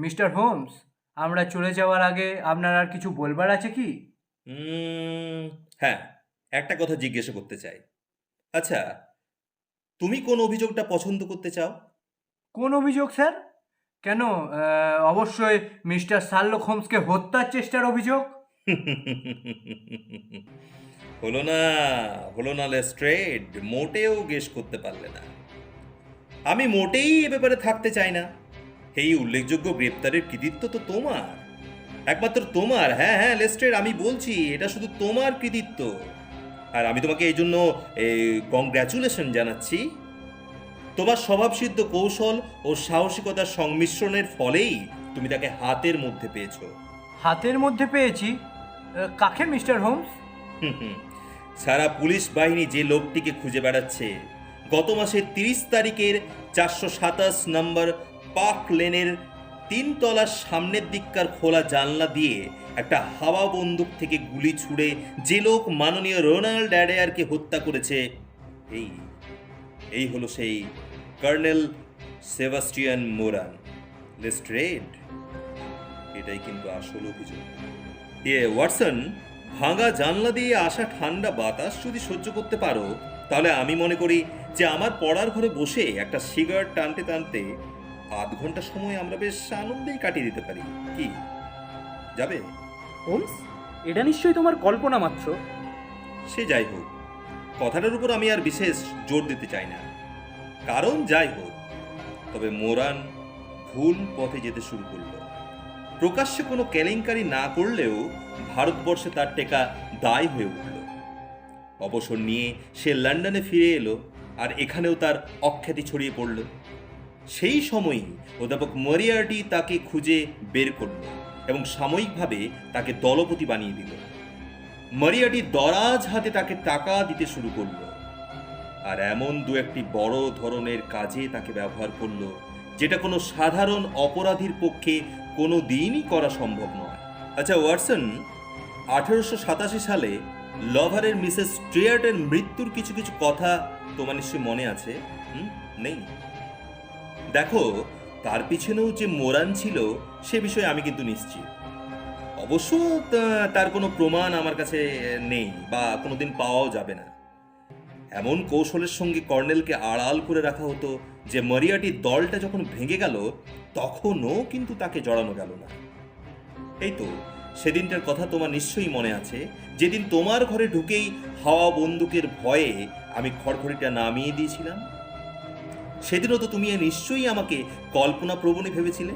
মিস্টার হোমস, আমরা চলে যাওয়ার আগে আপনার আর কিছু বলবার আছে কি? হ্যাঁ, একটা কথা জিজ্ঞাসা করতে চাই। আচ্ছা, তুমি কোন অভিযোগটা পছন্দ করতে চাও? কোন অভিযোগ স্যার? কেন, অবশ্যই মিস্টার শার্লক হোমসকে হত্যার চেষ্টার অভিযোগ। হলো না লেস্ট্রেড, মোটেও গেস করতে পারলে না। আমি মোটেই এ ব্যাপারে থাকতে চাই না। এই উল্লেখযোগ্য গ্রেপ্তারের কৃতিত্ব তো তোমার, একমাত্র তোমার। হ্যাঁ হ্যাঁ লেস্ট্রেড, আমি বলছি এটা শুধু তোমার কৃতিত্ব, আর আমি তোমাকে এই জন্য কংগ্র্যাচুলেশন জানাচ্ছি। তোমার স্বভাবসিদ্ধ কৌশল ও সাহসিকতার সংমিশ্রণের ফলেই তুমি তাকে হাতের মধ্যে পেয়েছো। হাতের মধ্যে পেয়েছি? কাকে মিস্টার হোমস? সারা পুলিশ বাহিনী যে লোকটিকে খুঁজে বেড়াচ্ছে, গত মাসের 30 তারিখের 427 নম্বর পার্ক লেনের 3 তলার সামনের দিককার খোলা জানলা দিয়ে একটা হাওয়া বন্দুক থেকে গুলি ছুড়ে যে লোক মাননীয় রোনাল্ড অ্যাডেয়ারকে হত্যা করেছে, এই হলো সেই কর্নেল সেবাস্টিয়ান মোরান। লেস্ট্রেড, এটাই কিন্তু আসল অভিযোগ। ওয়াটসন, ভাঙা জানলা দিয়ে আসা ঠান্ডা বাতাস যদি সহ্য করতে পারো, তাহলে আমি মনে করি যে আমার পড়ার ঘরে বসে একটা সিগারেট টানতে টানতে আধ ঘন্টা সময় আমরা বেশ আনন্দেই কাটিয়ে দিতে পারি। কি যাবে? হোমস, এটা নিশ্চয়ই তোমার কল্পনা মাত্র। সে যাই হোক, কথাটার উপর আমি আর বিশেষ জোর দিতে চাই না। কারণ যাই হোক, তবে মোরান ভুল পথে যেতে শুরু করল। প্রকাশ্যে কোনো কেলেঙ্কারি না করলেও ভারতবর্ষে তার টেকা দায় হয়ে উঠল। অবসর নিয়ে সে লন্ডনে ফিরে এলো, আর এখানেও তার অখ্যাতি ছড়িয়ে পড়ল। সেই সময়ই অধ্যাপক মরিয়ার্টি তাকে খুঁজে বের করল এবং সাময়িকভাবে তাকে দলপতি বানিয়ে দিল। মরিয়ার্টি দরাজ হাতে তাকে টাকা দিতে শুরু করল, আর এমন দু একটি বড় ধরনের কাজে তাকে ব্যবহার করল যেটা কোনো সাধারণ অপরাধীর পক্ষে কোনো দিনই করা সম্ভব নয়। আচ্ছা ওয়াটসন, 1887 সালে লভারের মিসেস স্টুয়ার্টের মৃত্যুর কিছু কিছু কথা তোমার নিশ্চয়ই মনে আছে? নেই? দেখো, তার পিছনেও যে মোরান ছিল সে বিষয়ে আমি কিন্তু নিশ্চিত। অবশ্য তার কোনো প্রমাণ আমার কাছে নেই বা কোনোদিন পাওয়াও যাবে না। এমন কৌশলের সঙ্গে কর্নেলকে আড়াল করে রাখা হতো যে মরিয়াটির দলটা যখন ভেঙে গেল তখনও কিন্তু তাকে জড়ানো গেল না। এই তো সেদিনটার কথা তোমার নিশ্চয়ই মনে আছে, যেদিন তোমার ঘরে ঢুকেই হাওয়া বন্দুকের ভয়ে আমি খড়খড়িটা নামিয়ে দিয়েছিলাম। সেদিনও তো তুমি নিশ্চয়ই আমাকে কল্পনা প্রবণই ভেবেছিলে।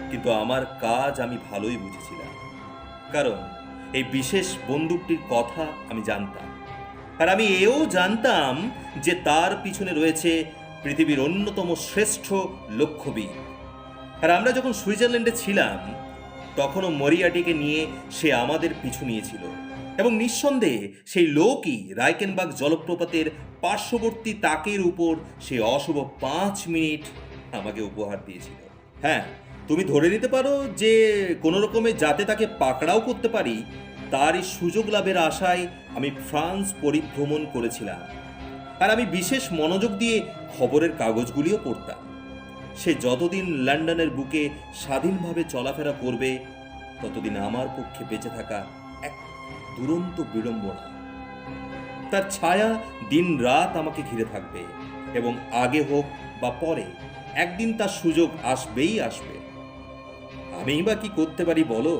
কিন্তু আমার কাজ আমি ভালোই বুঝেছিলাম, কারণ এই বিশেষ বন্দুকটির কথা আমি জানতাম। আর আমি এও জানতাম যে তার পিছনে রয়েছে পৃথিবীর অন্যতম শ্রেষ্ঠ লক্ষ্যবিদ। আর আমরা যখন সুইজারল্যান্ডে ছিলাম তখনও মরিয়াটিকে নিয়ে সে আমাদের পিছু নিয়েছিল, এবং নিঃসন্দেহে সেই লোকই রাইকেনবাগ জলপ্রপাতের পার্শ্ববর্তী তাকের উপর সে অশুভ 5 মিনিট আমাকে উপহার দিয়েছিল। হ্যাঁ, তুমি ধরে নিতে পারো যে কোনো রকমে যাতে তাকে পাকড়াও করতে পারি তারই সুযোগ লাভের আশায় আমি ফ্রান্স পরিভ্রমণ করেছিলাম। আর আমি বিশেষ মনোযোগ দিয়ে খবরের কাগজগুলিও পড়তাম। সে যতদিন লন্ডনের বুকে স্বাধীনভাবে চলাফেরা করবে ততদিন আমার পক্ষে বেঁচে থাকা এক দুরন্ত বিড়ম্বনা। তার ছায়া দিন রাত আমাকে ঘিরে থাকবে, এবং আগে হোক বা পরে একদিন তার সুযোগ আসবেই আসবে। আমি বা কি করতে পারি বলো?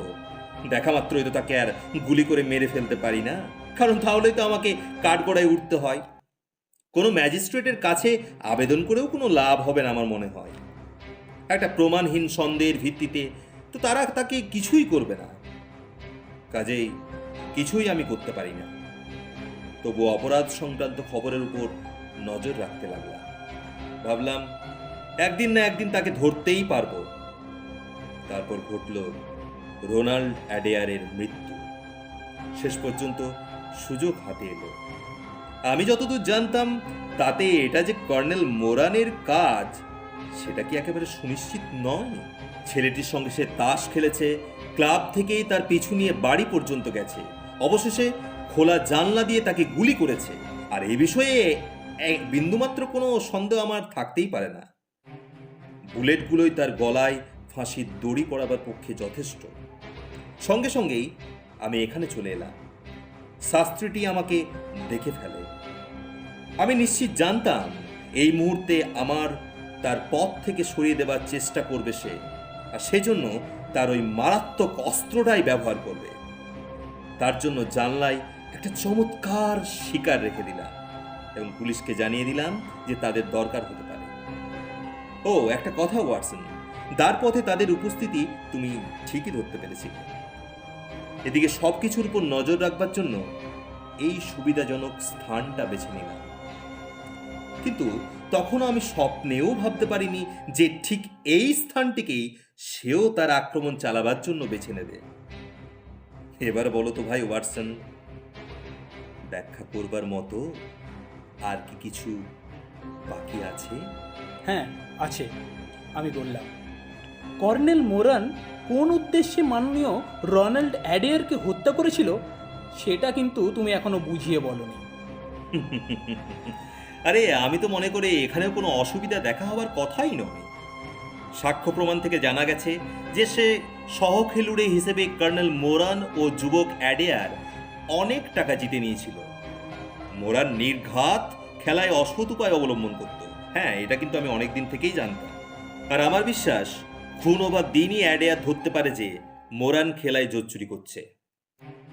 দেখা মাত্রই তো তাকে আর গুলি করে মেরে ফেলতে পারি না, কারণ তাহলেই তো আমাকে কাঠগড়ায় উঠতে হয়। কোনো ম্যাজিস্ট্রেটের কাছে আবেদন করেও কোনো লাভ হবে না আমার মনে হয়। একটা প্রমাণহীন সন্দেহের ভিত্তিতে তো তারা তাকে কিছুই করবে না। কাজেই কিছুই আমি করতে পারি না। তবু অপরাধ সংক্রান্ত খবরের উপর নজর রাখতে লাগলাম। ভাবলাম একদিন না একদিন তাকে ধরতেই পারবো। তারপর ঘটল রোনাল্ড অ্যাডেয়ারের মৃত্যু। শেষ পর্যন্ত সুযোগ হাতে এলো। আমি যতদূর জানতাম তাতে এটা যে কর্নেল মোরানের কাজ সেটা কি একেবারে সুনিশ্চিত নয়। ছেলেটির সঙ্গে সে তাস খেলেছে, ক্লাব থেকেই তার পিছু নিয়ে বাড়ি পর্যন্ত গেছে, অবশেষে খোলা জানলা দিয়ে তাকে গুলি করেছে। আর এই বিষয়ে বিন্দুমাত্র কোনো সন্দেহ আমার থাকতেই পারে না। বুলেটগুলোই তার গলায় ফাঁসির দড়ি পড়াবার পক্ষে যথেষ্ট। সঙ্গে সঙ্গেই আমি এখানে চলে এলাম। শাস্ত্রীটি আমাকে দেখে ফেলে। আমি নিশ্চিত জানতাম এই মুহূর্তে আমার তার পথ থেকে সরিয়ে দেবার চেষ্টা করবে সে, আর সেজন্য তার ওই মারাত্মক অস্ত্রটাই ব্যবহার করবে। তার জন্য জানলায় একটা চমৎকার শিকার রেখে দিলাম এবং পুলিশকে জানিয়ে দিলাম যে তাদের দরকার হতে পারে। ও একটা কথা ওয়াটসন, দ্বার পথে তাদের উপস্থিতি তুমি ঠিকই ধরতে পেরেছিলে। এদিকে সবকিছুর উপর নজর রাখবার জন্য এই সুবিধাজনক স্থানটা বেছে নিলাম। কিন্তু তখনও আমি স্বপ্নেও ভাবতে পারিনি যে ঠিক এই স্থানটিকেই সেও তার আক্রমণ চালাবার জন্য বেছে নেবে। এবার বলো তো ভাই ওয়াটসন, ব্যাখ্যা করবার মতো আর কি কিছু বাকি আছে? হ্যাঁ আছে, আমি বললাম। কর্নেল মোরান কোন উদ্দেশ্যে মাননীয় রোনাল্ড অ্যাডেয়ারকে হত্যা করেছিল সেটা কিন্তু তুমি এখনো বুঝিয়ে বলনি। আরে আমি তো মনে করে এখানেও কোনো অসুবিধা দেখা হওয়ার কথাই নয়। সাক্ষ্য প্রমাণ থেকে জানা গেছে যে সে সহখেলুড়ে হিসেবে কর্নেল মোরান ও যুবক অ্যাডেয়ার অনেক টাকা জিতে নিয়েছিল। মোরান নির্ঘাত খেলায় অসৎ উপায় অবলম্বন করত। হ্যাঁ, এটা কিন্তু আমি অনেক দিন থেকেই জানতাম। আর আমার বিশ্বাস খুন বা দিনই অ্যাডেয়ার ধরতে পারে যে মোরান খেলায় জোর চুরি করছে।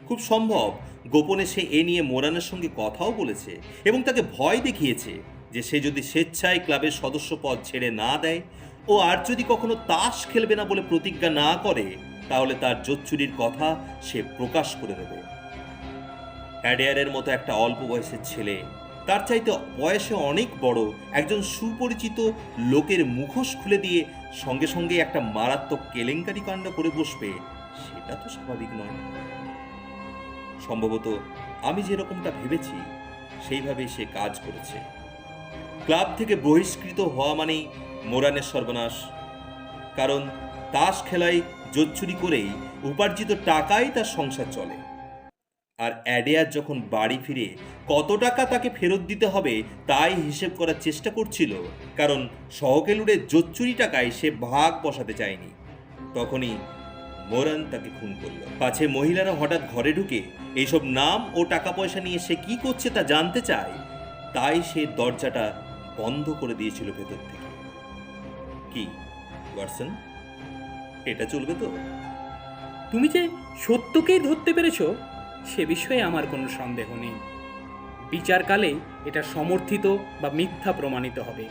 খুব সম্ভব গোপনে সে এ নিয়ে মোরানের সঙ্গে কথাও বলেছে এবং তাকে ভয় দেখিয়েছে যে সে যদি স্বেচ্ছায় ক্লাবের সদস্য পদ ছেড়ে না দেয় ও আর যদি কখনো তাস খেলবে না বলে প্রতিজ্ঞা না করে তাহলে তার জোর চুরির কথা সে প্রকাশ করে দেবে। অ্যাডেয়ারের মতো একটা অল্প বয়সের ছেলে, তার চাইতে বয়সে অনেক বড় একজন সুপরিচিত লোকের মুখোশ খুলে দিয়ে সঙ্গে সঙ্গে একটা মারাত্মক কেলেঙ্কারি কাণ্ড করে বসবে, সেটা তো স্বাভাবিক নয়। সম্ভবত আমি যেরকমটা ভেবেছি সেইভাবেই সে কাজ করেছে। ক্লাব থেকে বহিষ্কৃত হওয়া মানেই মোরানের সর্বনাশ, কারণ তাস খেলায় জোচ্চুরি করেই উপার্জিত টাকাই তার সংসার চলে। আর অ্যাডেয়ার যখন বাড়ি ফিরে কত টাকা তাকে ফেরত দিতে হবে তাই হিসেব করার চেষ্টা করছিল, কারণ সহকেলুরের জোচ্চুরি টাকায় সে ভাগ বসাতে চায়নি। তখনই মোরান তাকে খুন করল। পাছে মহিলারা হঠাৎ ঘরে ঢুকে এইসব নাম ও টাকা পয়সা নিয়ে সে কি করছে তা জানতে চায়, তাই সে দরজাটা বন্ধ করে দিয়েছিল ভেতর থেকে। কি ওয়াটসন, এটা চলবে তো? তুমি যে সত্যকেই ধরতে পেরেছো সে বিষয়ে আমার কোনো সন্দেহ নেই। বিচারকালে এটা সমর্থিত বা মিথ্যা প্রমাণিত হবে।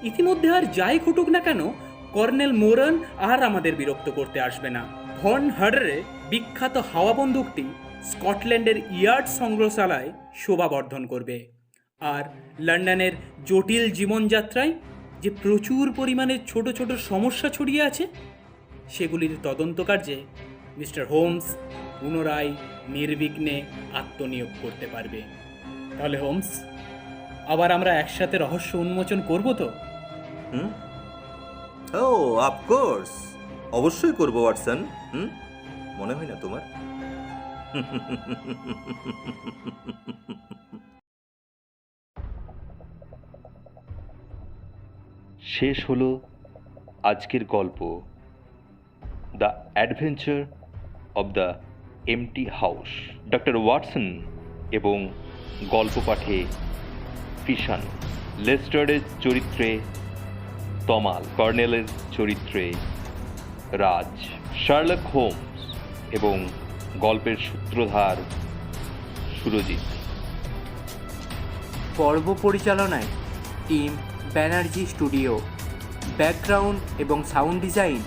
ইতিমধ্যে আর যাই ঘটুক না কেন, কর্নেল মোরান আর আমাদের বিরক্ত করতে আসবে না। ভন হার্ডারের বিখ্যাত হাওয়া বন্দুকটি স্কটল্যান্ডের ইয়ার্ড সংগ্রহশালায় শোভাবর্ধন করবে। আর লন্ডনের জটিল জীবনযাত্রায় যে প্রচুর পরিমাণে ছোট ছোট সমস্যা ছড়িয়ে আছে সেগুলির তদন্ত কার্যে মিস্টার হোমস পুনরায় নির্বিঘ্নে আত্মনিয়োগ করতে পারবে। তাহলে হোমস, আবার আমরা একসাথে রহস্য উন্মোচন করব তো? ও অফকোর্স, অবশ্যই করবো ওয়াটসন। মনে হয় না তোমার? শেষ হলো আজকের গল্প, the adventure of the MT house. Doctor Watson এবং গল্প পাঠে ফিশান, লেস্টারের চরিত্রে তমাল, কর্নেলের চরিত্রে রাজ, শার্লক হোমস এবং গল্পের সূত্রধার সুরজিৎ। পর্ব পরিচালনায় টিম ব্যানার্জি স্টুডিও, ব্যাকগ্রাউন্ড এবং সাউন্ড ডিজাইন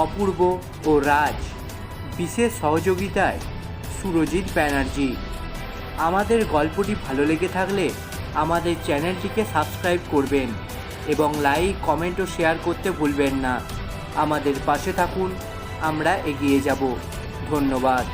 অপূর্ব ও রাজ, বিশেষ সহযোগিতায় সুরজিৎ ব্যানার্জি। আমাদের গল্পটি ভালো লেগে থাকলে আমাদের চ্যানেলটিকে সাবস্ক্রাইব করবেন এবং লাইক, কমেন্ট ও শেয়ার করতে ভুলবেন না। আমাদের পাশে থাকুন, আমরা এগিয়ে যাব। ধন্যবাদ।